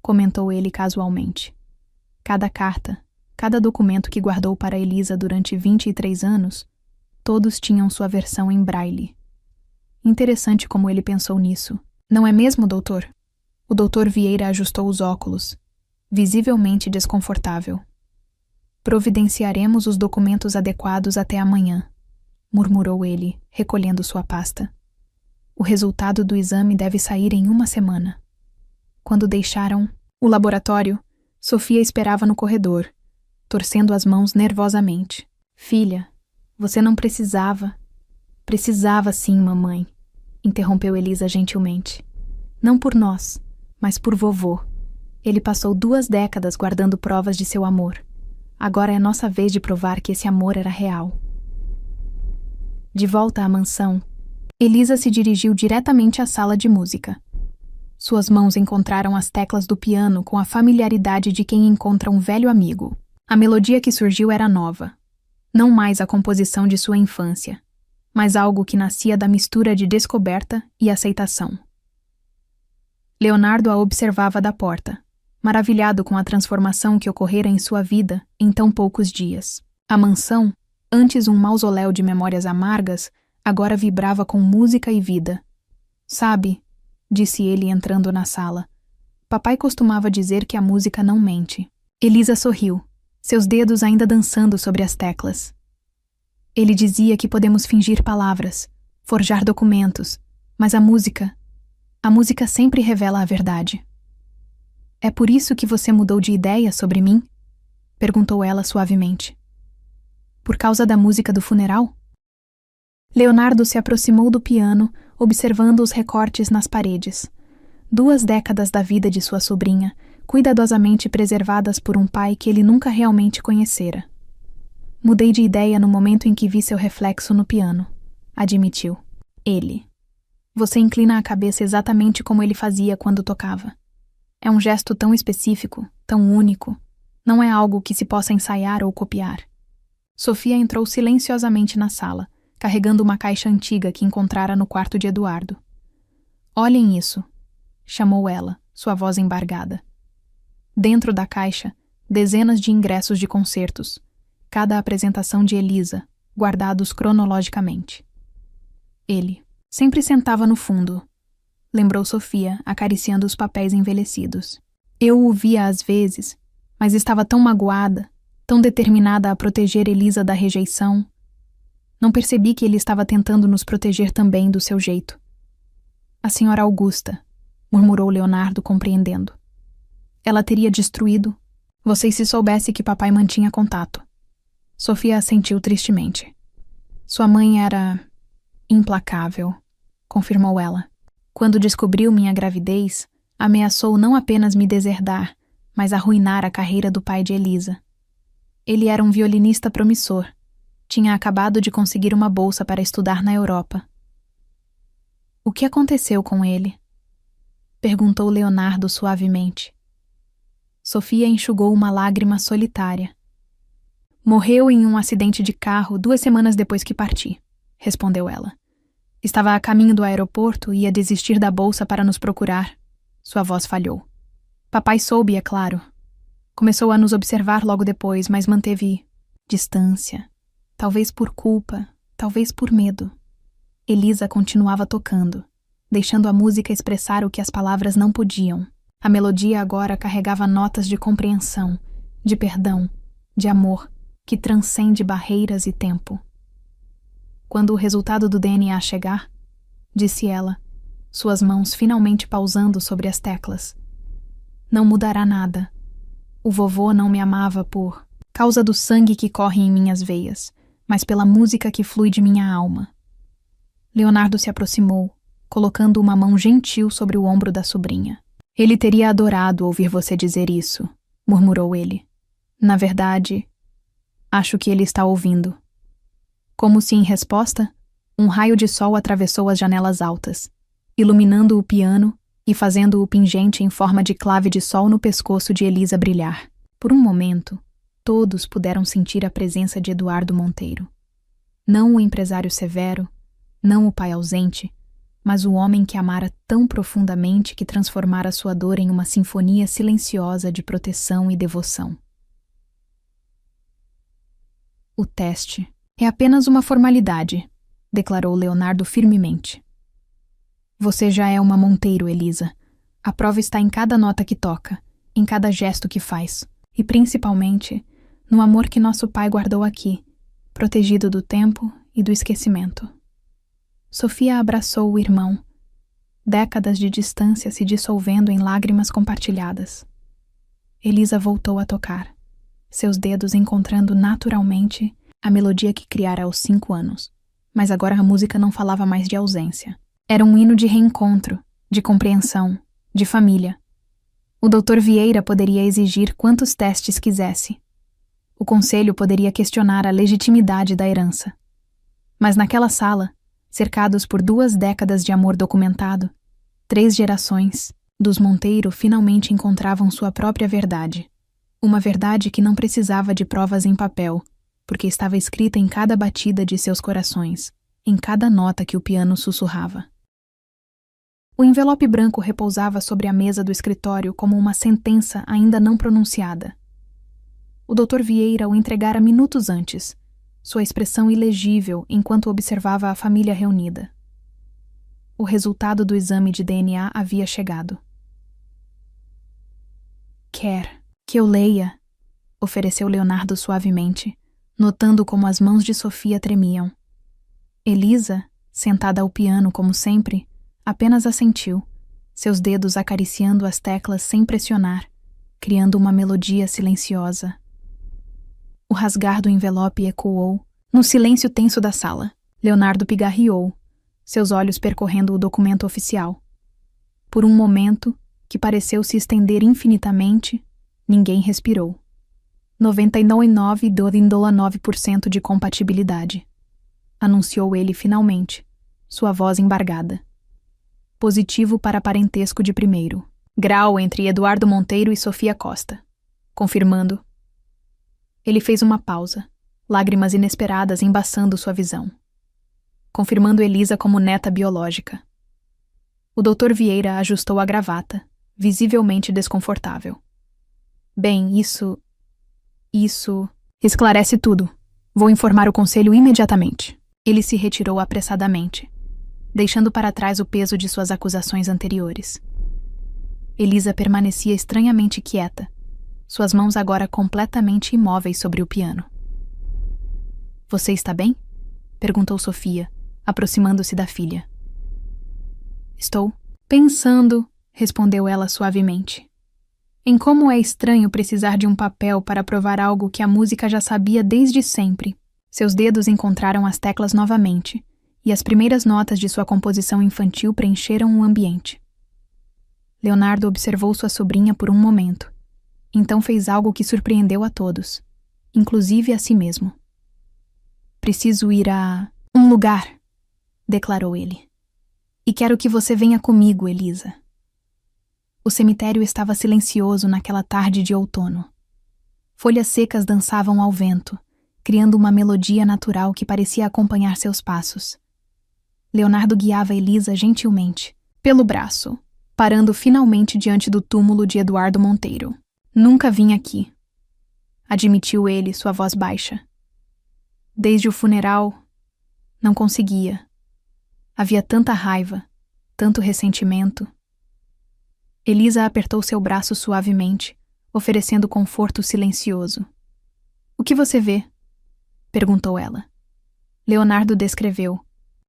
comentou ele casualmente. Cada carta, cada documento que guardou para Elisa durante 23 anos, todos tinham sua versão em braille. Interessante como ele pensou nisso. Não é mesmo, doutor? O doutor Vieira ajustou os óculos, visivelmente desconfortável. Providenciaremos os documentos adequados até amanhã, murmurou ele, recolhendo sua pasta. O resultado do exame deve sair em uma semana. Quando deixaram o laboratório, Sofia esperava no corredor, torcendo as mãos nervosamente. Filha, você não precisava. Precisava sim, mamãe, interrompeu Elisa gentilmente. Não por nós, mas por vovô. Ele passou 2 décadas guardando provas de seu amor. Agora é nossa vez de provar que esse amor era real. De volta à mansão, Elisa se dirigiu diretamente à sala de música. Suas mãos encontraram as teclas do piano com a familiaridade de quem encontra um velho amigo. A melodia que surgiu era nova. Não mais a composição de sua infância, mas algo que nascia da mistura de descoberta e aceitação. Leonardo a observava da porta, maravilhado com a transformação que ocorrera em sua vida em tão poucos dias. A mansão, antes um mausoléu de memórias amargas, agora vibrava com música e vida. Sabe, disse ele entrando na sala, papai costumava dizer que a música não mente. Elisa sorriu, seus dedos ainda dançando sobre as teclas. Ele dizia que podemos fingir palavras, forjar documentos, mas a música sempre revela a verdade. É por isso que você mudou de ideia sobre mim? Perguntou ela suavemente. Por causa da música do funeral? Leonardo se aproximou do piano, observando os recortes nas paredes. 2 décadas da vida de sua sobrinha, cuidadosamente preservadas por um pai que ele nunca realmente conhecera. Mudei de ideia no momento em que vi seu reflexo no piano, admitiu. Ele. Você inclina a cabeça exatamente como ele fazia quando tocava. É um gesto tão específico, tão único. Não é algo que se possa ensaiar ou copiar. Sofia entrou silenciosamente na sala, carregando uma caixa antiga que encontrara no quarto de Eduardo. Olhem isso, chamou ela, sua voz embargada. Dentro da caixa, dezenas de ingressos de concertos, cada apresentação de Elisa, guardados cronologicamente. Ele sempre sentava no fundo, lembrou Sofia, acariciando os papéis envelhecidos. Eu o via às vezes, mas estava tão magoada, tão determinada a proteger Elisa da rejeição. Não percebi que ele estava tentando nos proteger também do seu jeito. A senhora Augusta, murmurou Leonardo, compreendendo. Ela teria destruído. Vocês se soubesse que papai mantinha contato. Sofia assentiu tristemente. Sua mãe era implacável, confirmou ela. Quando descobriu minha gravidez, ameaçou não apenas me deserdar, mas arruinar a carreira do pai de Elisa. Ele era um violinista promissor. Tinha acabado de conseguir uma bolsa para estudar na Europa. O que aconteceu com ele? Perguntou Leonardo suavemente. Sofia enxugou uma lágrima solitária. Morreu em um acidente de carro 2 semanas depois que parti, respondeu ela. Estava a caminho do aeroporto e ia desistir da bolsa para nos procurar. Sua voz falhou. Papai soube, é claro. Começou a nos observar logo depois, mas manteve distância. Talvez por culpa, talvez por medo. Elisa continuava tocando, deixando a música expressar o que as palavras não podiam. A melodia agora carregava notas de compreensão, de perdão, de amor, que transcende barreiras e tempo. Quando o resultado do DNA chegar, disse ela, suas mãos finalmente pausando sobre as teclas. Não mudará nada. O vovô não me amava por causa do sangue que corre em minhas veias, mas pela música que flui de minha alma. Leonardo se aproximou, colocando uma mão gentil sobre o ombro da sobrinha. Ele teria adorado ouvir você dizer isso, murmurou ele. Na verdade, acho que ele está ouvindo. Como se em resposta, um raio de sol atravessou as janelas altas, iluminando o piano e fazendo o pingente em forma de clave de sol no pescoço de Elisa brilhar. Por um momento, todos puderam sentir a presença de Eduardo Monteiro. Não o empresário severo, não o pai ausente, mas o homem que amara tão profundamente que transformara sua dor em uma sinfonia silenciosa de proteção e devoção. O teste é apenas uma formalidade, declarou Leonardo firmemente. Você já é uma Monteiro, Elisa. A prova está em cada nota que toca, em cada gesto que faz, e principalmente no amor que nosso pai guardou aqui, protegido do tempo e do esquecimento. Sofia abraçou o irmão, décadas de distância se dissolvendo em lágrimas compartilhadas. Elisa voltou a tocar, seus dedos encontrando naturalmente a melodia que criara aos 5 anos. Mas agora a música não falava mais de ausência. Era um hino de reencontro, de compreensão, de família. O Dr. Vieira poderia exigir quantos testes quisesse. O conselho poderia questionar a legitimidade da herança. Mas naquela sala, cercados por 2 décadas de amor documentado, 3 gerações, dos Monteiro finalmente encontravam sua própria verdade. Uma verdade que não precisava de provas em papel, porque estava escrita em cada batida de seus corações, em cada nota que o piano sussurrava. O envelope branco repousava sobre a mesa do escritório como uma sentença ainda não pronunciada. O Dr. Vieira o entregara minutos antes, sua expressão ilegível enquanto observava a família reunida. O resultado do exame de DNA havia chegado. Quer que eu leia? Ofereceu Leonardo suavemente, notando como as mãos de Sofia tremiam. Elisa, sentada ao piano como sempre, apenas assentiu, seus dedos acariciando as teclas sem pressionar, criando uma melodia silenciosa. O rasgar do envelope ecoou no silêncio tenso da sala. Leonardo pigarreou, seus olhos percorrendo o documento oficial. Por um momento, que pareceu se estender infinitamente, ninguém respirou. 99,9% de compatibilidade, anunciou ele finalmente, sua voz embargada. Positivo para parentesco de primeiro. Grau entre Eduardo Monteiro e Sofia Costa. Confirmando. Ele fez uma pausa, lágrimas inesperadas embaçando sua visão. Confirmando Elisa como neta biológica. O Dr. Vieira ajustou a gravata, visivelmente desconfortável. Bem, isso esclarece tudo. Vou informar o conselho imediatamente. Ele se retirou apressadamente, deixando para trás o peso de suas acusações anteriores. Elisa permanecia estranhamente quieta, suas mãos agora completamente imóveis sobre o piano. Você está bem? Perguntou Sofia, aproximando-se da filha. Estou pensando, respondeu ela suavemente, em como é estranho precisar de um papel para provar algo que a música já sabia desde sempre. Seus dedos encontraram as teclas novamente, e as primeiras notas de sua composição infantil preencheram o ambiente. Leonardo observou sua sobrinha por um momento. Então fez algo que surpreendeu a todos, inclusive a si mesmo. Preciso ir a um lugar, declarou ele. E quero que você venha comigo, Elisa. O cemitério estava silencioso naquela tarde de outono. Folhas secas dançavam ao vento, criando uma melodia natural que parecia acompanhar seus passos. Leonardo guiava Elisa gentilmente, pelo braço, parando finalmente diante do túmulo de Eduardo Monteiro. Nunca vim aqui, admitiu ele, sua voz baixa. Desde o funeral, não conseguia. Havia tanta raiva, tanto ressentimento. Elisa apertou seu braço suavemente, oferecendo conforto silencioso. O que você vê? Perguntou ela. Leonardo descreveu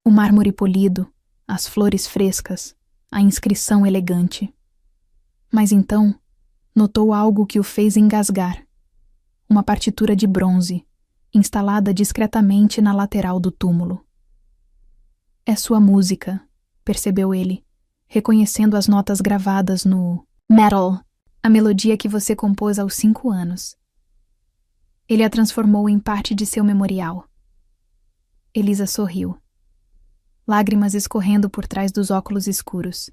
o mármore polido, as flores frescas, a inscrição elegante. Mas então, notou algo que o fez engasgar. Uma partitura de bronze, instalada discretamente na lateral do túmulo. É sua música, percebeu ele, reconhecendo as notas gravadas no metal, a melodia que você compôs aos 5 anos. Ele a transformou em parte de seu memorial. Elisa sorriu, lágrimas escorrendo por trás dos óculos escuros.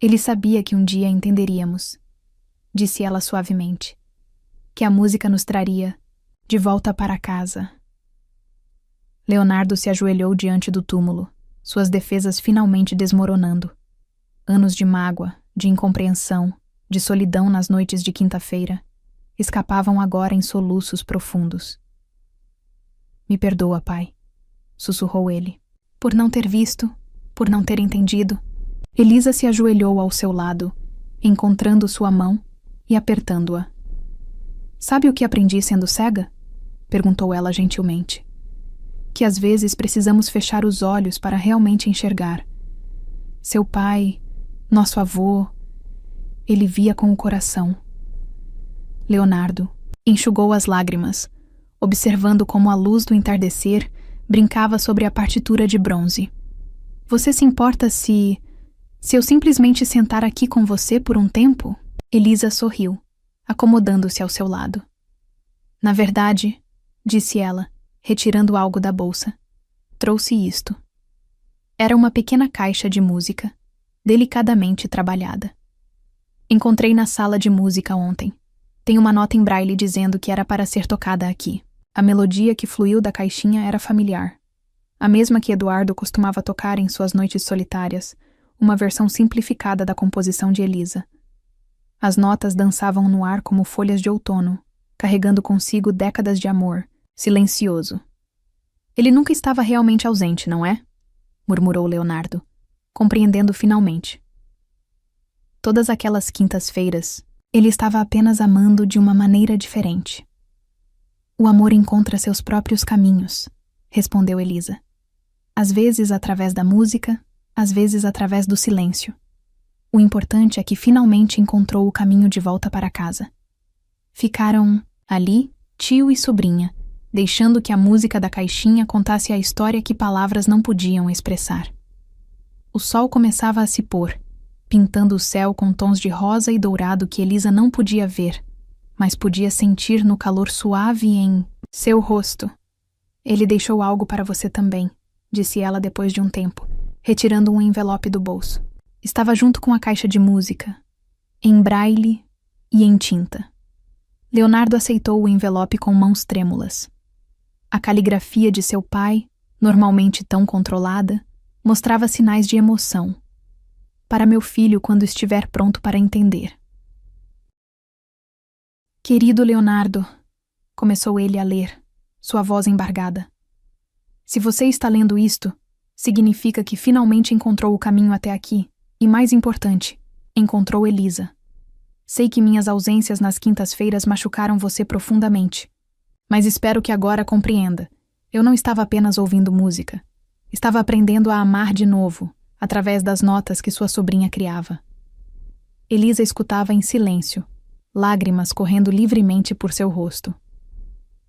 Ele sabia que um dia entenderíamos, disse ela suavemente, que a música nos traria de volta para casa. Leonardo se ajoelhou diante do túmulo, suas defesas finalmente desmoronando. Anos de mágoa, de incompreensão, de solidão nas noites de quinta-feira, escapavam agora em soluços profundos. Me perdoa, pai, sussurrou ele, por não ter visto, por não ter entendido. Elisa se ajoelhou ao seu lado, encontrando sua mão e apertando-a. Sabe o que aprendi sendo cega? Perguntou ela gentilmente. Que às vezes precisamos fechar os olhos para realmente enxergar. Seu pai, nosso avô, ele via com o coração. Leonardo enxugou as lágrimas, observando como a luz do entardecer brincava sobre a partitura de bronze. Você se importa se eu simplesmente sentar aqui com você por um tempo? Elisa sorriu, acomodando-se ao seu lado. Na verdade, disse ela, retirando algo da bolsa, trouxe isto. Era uma pequena caixa de música, delicadamente trabalhada. Encontrei na sala de música ontem. Tem uma nota em braille dizendo que era para ser tocada aqui. A melodia que fluiu da caixinha era familiar. A mesma que Eduardo costumava tocar em suas noites solitárias, uma versão simplificada da composição de Elisa. As notas dançavam no ar como folhas de outono, carregando consigo décadas de amor, silencioso. Ele nunca estava realmente ausente, não é? Murmurou Leonardo, compreendendo finalmente. Todas aquelas quintas-feiras, ele estava apenas amando de uma maneira diferente. O amor encontra seus próprios caminhos, respondeu Elisa. Às vezes através da música, às vezes através do silêncio. O importante é que finalmente encontrou o caminho de volta para casa. Ficaram ali, tio e sobrinha, deixando que a música da caixinha contasse a história que palavras não podiam expressar. O sol começava a se pôr, pintando o céu com tons de rosa e dourado que Elisa não podia ver, mas podia sentir no calor suave em seu rosto. Ele deixou algo para você também, disse ela depois de um tempo, retirando um envelope do bolso. Estava junto com a caixa de música, em braille e em tinta. Leonardo aceitou o envelope com mãos trêmulas. A caligrafia de seu pai, normalmente tão controlada, mostrava sinais de emoção. Para meu filho quando estiver pronto para entender. Querido Leonardo, começou ele a ler, sua voz embargada. Se você está lendo isto, significa que finalmente encontrou o caminho até aqui. E mais importante, encontrou Elisa. Sei que minhas ausências nas quintas-feiras machucaram você profundamente. Mas espero que agora compreenda. Eu não estava apenas ouvindo música. Estava aprendendo a amar de novo, através das notas que sua sobrinha criava. Elisa escutava em silêncio, lágrimas correndo livremente por seu rosto.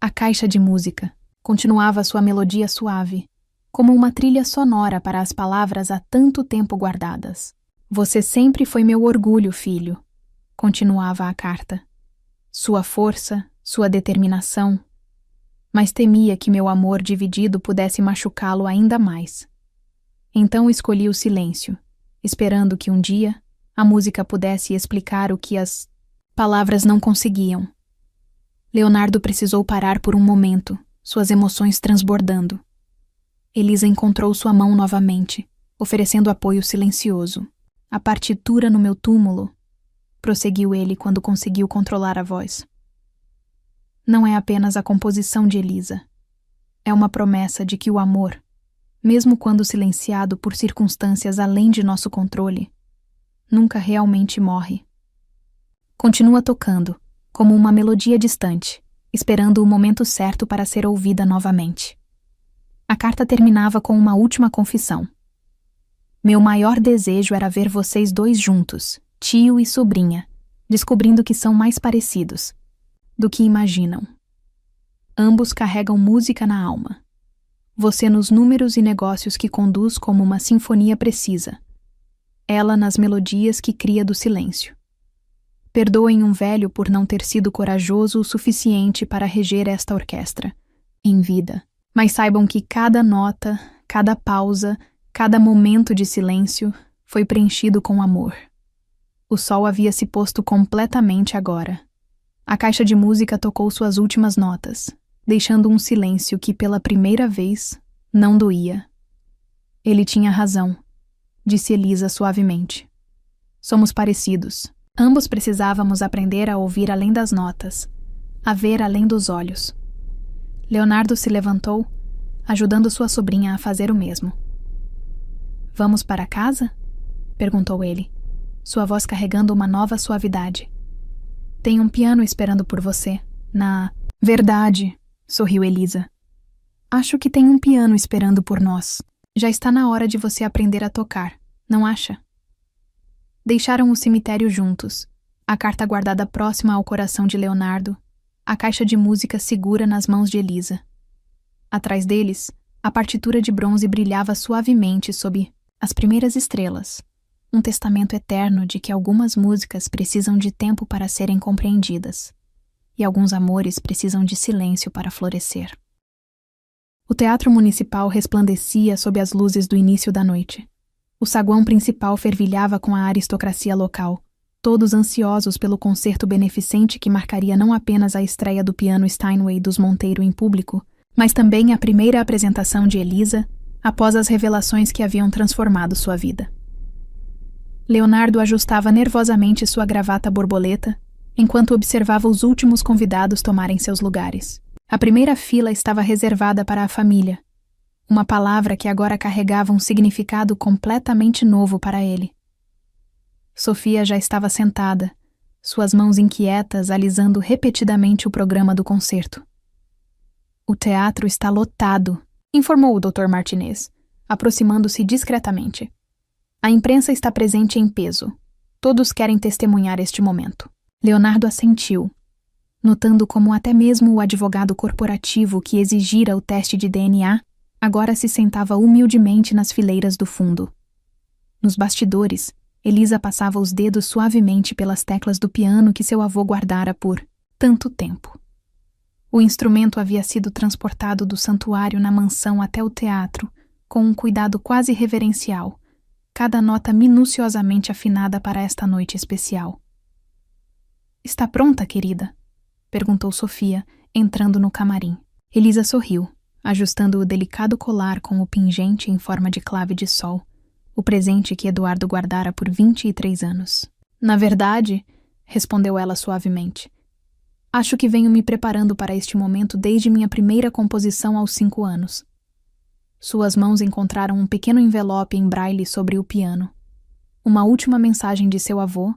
A caixa de música continuava sua melodia suave, como uma trilha sonora para as palavras há tanto tempo guardadas. Você sempre foi meu orgulho, filho, continuava a carta. Sua força, sua determinação. Mas temia que meu amor dividido pudesse machucá-lo ainda mais. Então escolhi o silêncio, esperando que um dia a música pudesse explicar o que as palavras não conseguiam. Leonardo precisou parar por um momento, suas emoções transbordando. Elisa encontrou sua mão novamente, oferecendo apoio silencioso. A partitura no meu túmulo, prosseguiu ele quando conseguiu controlar a voz. Não é apenas a composição de Elisa. É uma promessa de que o amor, mesmo quando silenciado por circunstâncias além de nosso controle, nunca realmente morre. Continua tocando, como uma melodia distante, esperando o momento certo para ser ouvida novamente. A carta terminava com uma última confissão. Meu maior desejo era ver vocês dois juntos, tio e sobrinha, descobrindo que são mais parecidos do que imaginam. Ambos carregam música na alma. Você nos números e negócios que conduz como uma sinfonia precisa. Ela nas melodias que cria do silêncio. Perdoem um velho por não ter sido corajoso o suficiente para reger esta orquestra, em vida. Mas saibam que cada nota, cada pausa, cada momento de silêncio foi preenchido com amor. O sol havia se posto completamente agora. A caixa de música tocou suas últimas notas, deixando um silêncio que, pela primeira vez, não doía. Ele tinha razão, disse Elisa suavemente. Somos parecidos. Ambos precisávamos aprender a ouvir além das notas, a ver além dos olhos. Leonardo se levantou, ajudando sua sobrinha a fazer o mesmo. Vamos para casa? Perguntou ele, sua voz carregando uma nova suavidade. Tem um piano esperando por você, na... Verdade, sorriu Elisa. Acho que tem um piano esperando por nós. Já está na hora de você aprender a tocar, não acha? Deixaram o cemitério juntos, a carta guardada próxima ao coração de Leonardo, a caixa de música segura nas mãos de Elisa. Atrás deles, a partitura de bronze brilhava suavemente sob as primeiras estrelas, um testamento eterno de que algumas músicas precisam de tempo para serem compreendidas, e alguns amores precisam de silêncio para florescer. O teatro municipal resplandecia sob as luzes do início da noite. O saguão principal fervilhava com a aristocracia local, todos ansiosos pelo concerto beneficente que marcaria não apenas a estreia do piano Steinway dos Monteiro em público, mas também a primeira apresentação de Elisa após as revelações que haviam transformado sua vida. Leonardo ajustava nervosamente sua gravata borboleta enquanto observava os últimos convidados tomarem seus lugares. A primeira fila estava reservada para a família, uma palavra que agora carregava um significado completamente novo para ele. Sofia já estava sentada, suas mãos inquietas alisando repetidamente o programa do concerto. O teatro está lotado, informou o Dr. Martinez, aproximando-se discretamente. A imprensa está presente em peso. Todos querem testemunhar este momento. Leonardo assentiu, notando como até mesmo o advogado corporativo que exigira o teste de DNA agora se sentava humildemente nas fileiras do fundo. Nos bastidores, Elisa passava os dedos suavemente pelas teclas do piano que seu avô guardara por tanto tempo. O instrumento havia sido transportado do santuário na mansão até o teatro, com um cuidado quase reverencial, cada nota minuciosamente afinada para esta noite especial. "Está pronta, querida?" perguntou Sofia, entrando no camarim. Elisa sorriu, ajustando o delicado colar com o pingente em forma de clave de sol, o presente que Eduardo guardara por 23 anos. "Na verdade," respondeu ela suavemente, "acho que venho me preparando para este momento desde minha primeira composição aos 5 anos." Suas mãos encontraram um pequeno envelope em braille sobre o piano. Uma última mensagem de seu avô,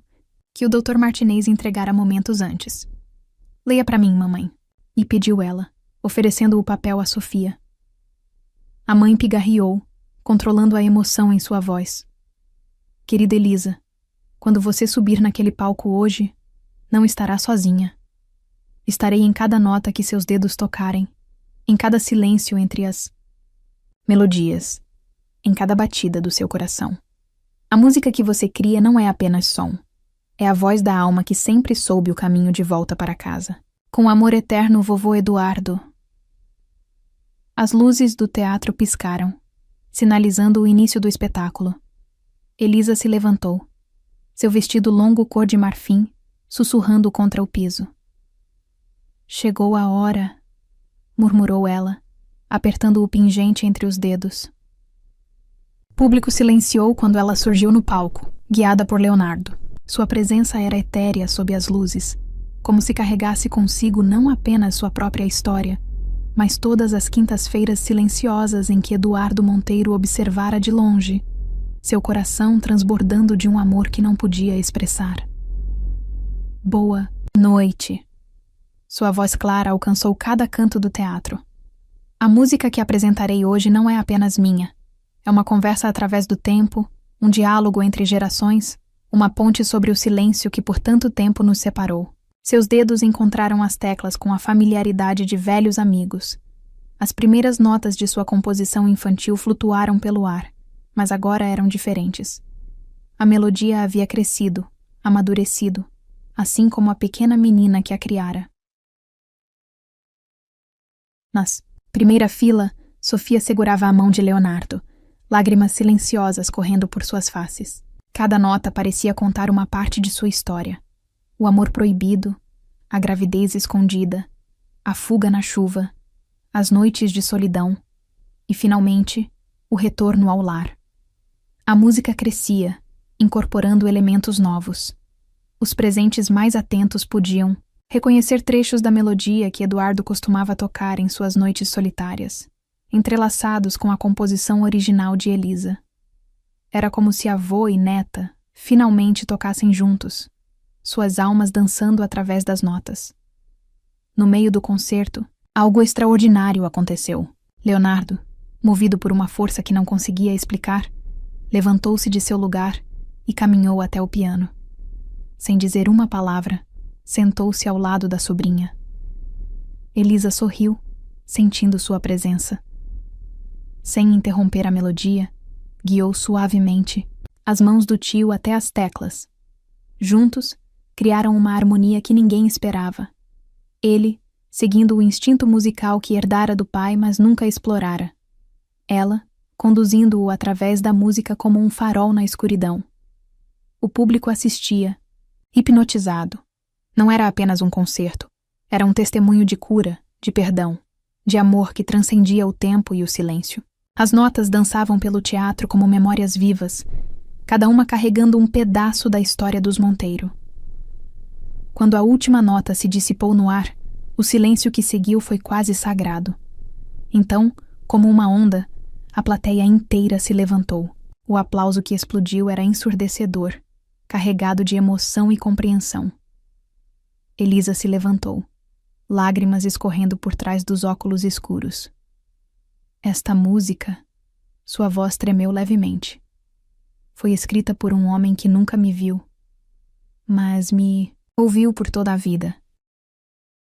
que o Dr. Martinez entregara momentos antes. "Leia para mim, mamãe," e pediu ela, oferecendo o papel a Sofia. A mãe pigarreou, controlando a emoção em sua voz. "Querida Elisa, quando você subir naquele palco hoje, não estará sozinha. Estarei em cada nota que seus dedos tocarem, em cada silêncio entre as melodias, em cada batida do seu coração. A música que você cria não é apenas som. É a voz da alma que sempre soube o caminho de volta para casa. Com amor eterno, vovô Eduardo." As luzes do teatro piscaram, sinalizando o início do espetáculo. Elisa se levantou, seu vestido longo cor de marfim, sussurrando contra o piso. "Chegou a hora," murmurou ela, apertando o pingente entre os dedos. O público silenciou quando ela surgiu no palco, guiada por Leonardo. Sua presença era etérea sob as luzes, como se carregasse consigo não apenas sua própria história, mas todas as quintas-feiras silenciosas em que Eduardo Monteiro observara de longe, seu coração transbordando de um amor que não podia expressar. "Boa noite." Sua voz clara alcançou cada canto do teatro. "A música que apresentarei hoje não é apenas minha. É uma conversa através do tempo, um diálogo entre gerações, uma ponte sobre o silêncio que por tanto tempo nos separou." Seus dedos encontraram as teclas com a familiaridade de velhos amigos. As primeiras notas de sua composição infantil flutuaram pelo ar, mas agora eram diferentes. A melodia havia crescido, amadurecido, assim como a pequena menina que a criara. Na primeira fila, Sofia segurava a mão de Leonardo, lágrimas silenciosas correndo por suas faces. Cada nota parecia contar uma parte de sua história. O amor proibido, a gravidez escondida, a fuga na chuva, as noites de solidão e, finalmente, o retorno ao lar. A música crescia, incorporando elementos novos. Os presentes mais atentos podiam reconhecer trechos da melodia que Eduardo costumava tocar em suas noites solitárias, entrelaçados com a composição original de Elisa. Era como se avô e neta finalmente tocassem juntos, suas almas dançando através das notas. No meio do concerto, algo extraordinário aconteceu. Leonardo, movido por uma força que não conseguia explicar, levantou-se de seu lugar e caminhou até o piano. Sem dizer uma palavra, sentou-se ao lado da sobrinha. Elisa sorriu, sentindo sua presença. Sem interromper a melodia, guiou suavemente as mãos do tio até as teclas. Juntos, criaram uma harmonia que ninguém esperava. Ele, seguindo o instinto musical que herdara do pai, mas nunca explorara. Ela, conduzindo-o através da música como um farol na escuridão. O público assistia, hipnotizado. Não era apenas um concerto. Era um testemunho de cura, de perdão, de amor que transcendia o tempo e o silêncio. As notas dançavam pelo teatro como memórias vivas, cada uma carregando um pedaço da história dos Monteiro. Quando a última nota se dissipou no ar, o silêncio que seguiu foi quase sagrado. Então, como uma onda, a plateia inteira se levantou. O aplauso que explodiu era ensurdecedor, carregado de emoção e compreensão. Elisa se levantou, lágrimas escorrendo por trás dos óculos escuros. Esta música, sua voz tremeu levemente. Foi escrita por um homem que nunca me viu, mas me ouviu por toda a vida.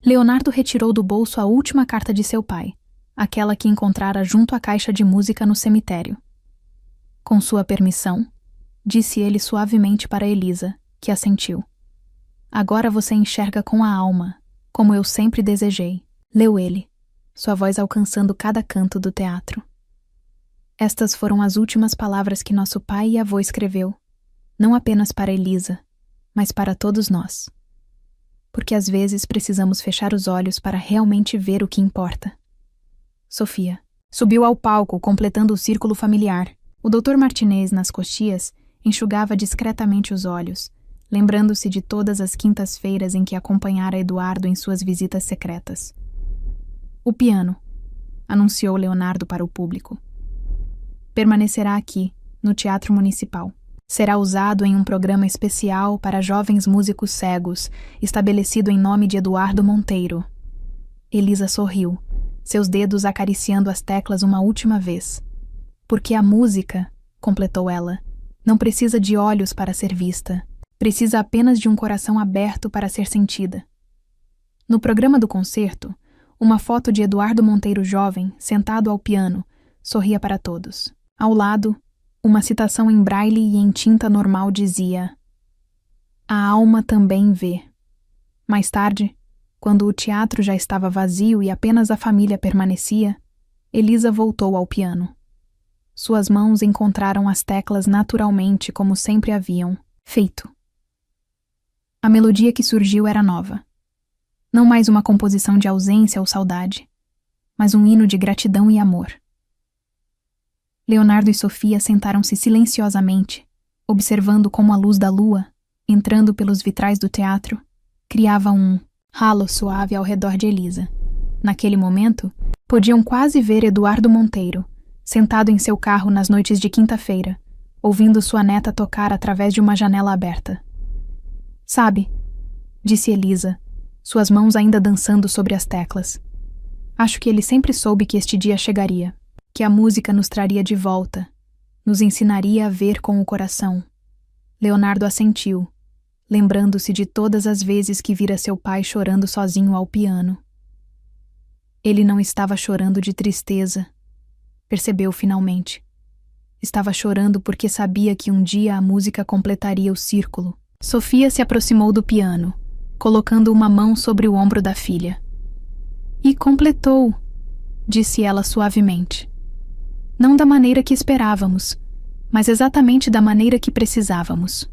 Leonardo retirou do bolso a última carta de seu pai, aquela que encontrara junto à caixa de música no cemitério. Com sua permissão, disse ele suavemente para Elisa, que assentiu. Agora você enxerga com a alma, como eu sempre desejei, leu ele, sua voz alcançando cada canto do teatro. Estas foram as últimas palavras que nosso pai e avô escreveu, não apenas para Elisa, mas para todos nós. Porque às vezes precisamos fechar os olhos para realmente ver o que importa. Sofia subiu ao palco, completando o círculo familiar. O Dr. Martinez, nas coxias, enxugava discretamente os olhos, lembrando-se de todas as quintas-feiras em que acompanhara Eduardo em suas visitas secretas. O piano, anunciou Leonardo para o público. Permanecerá aqui, no Teatro Municipal. Será usado em um programa especial para jovens músicos cegos, estabelecido em nome de Eduardo Monteiro. Elisa sorriu, seus dedos acariciando as teclas uma última vez. Porque a música, completou ela, não precisa de olhos para ser vista. Precisa apenas de um coração aberto para ser sentida. No programa do concerto, uma foto de Eduardo Monteiro jovem, sentado ao piano, sorria para todos. Ao lado, uma citação em braille e em tinta normal dizia: A alma também vê. Mais tarde, quando o teatro já estava vazio e apenas a família permanecia, Elisa voltou ao piano. Suas mãos encontraram as teclas naturalmente como sempre haviam feito. A melodia que surgiu era nova. Não mais uma composição de ausência ou saudade, mas um hino de gratidão e amor. Leonardo e Sofia sentaram-se silenciosamente, observando como a luz da lua, entrando pelos vitrais do teatro, criava um halo suave ao redor de Elisa. Naquele momento, podiam quase ver Eduardo Monteiro, sentado em seu carro nas noites de quinta-feira, ouvindo sua neta tocar através de uma janela aberta. Sabe, disse Elisa, suas mãos ainda dançando sobre as teclas. Acho que ele sempre soube que este dia chegaria, que a música nos traria de volta, nos ensinaria a ver com o coração. Leonardo assentiu, lembrando-se de todas as vezes que vira seu pai chorando sozinho ao piano. Ele não estava chorando de tristeza, percebeu finalmente. Estava chorando porque sabia que um dia a música completaria o círculo. Sofia se aproximou do piano, colocando uma mão sobre o ombro da filha. E completou, disse ela suavemente. Não da maneira que esperávamos, mas exatamente da maneira que precisávamos.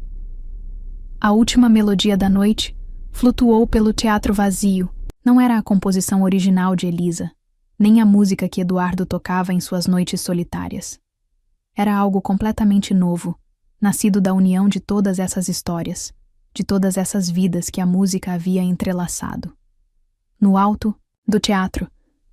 A última melodia da noite flutuou pelo teatro vazio. Não era a composição original de Elisa, nem a música que Eduardo tocava em suas noites solitárias. Era algo completamente novo, nascido da união de todas essas histórias, de todas essas vidas que a música havia entrelaçado. No alto do teatro,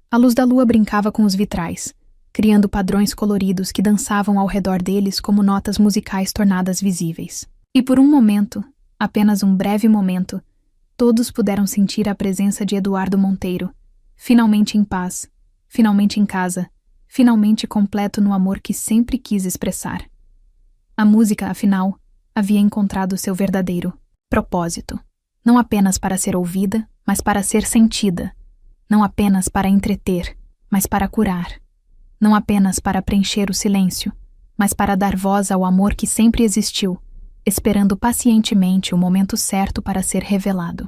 a luz da lua brincava com os vitrais, criando padrões coloridos que dançavam ao redor deles como notas musicais tornadas visíveis. E por um momento, apenas um breve momento, todos puderam sentir a presença de Eduardo Monteiro, finalmente em paz, finalmente em casa, finalmente completo no amor que sempre quis expressar. A música, afinal, havia encontrado seu verdadeiro propósito, não apenas para ser ouvida, mas para ser sentida, não apenas para entreter, mas para curar, não apenas para preencher o silêncio, mas para dar voz ao amor que sempre existiu, esperando pacientemente o momento certo para ser revelado.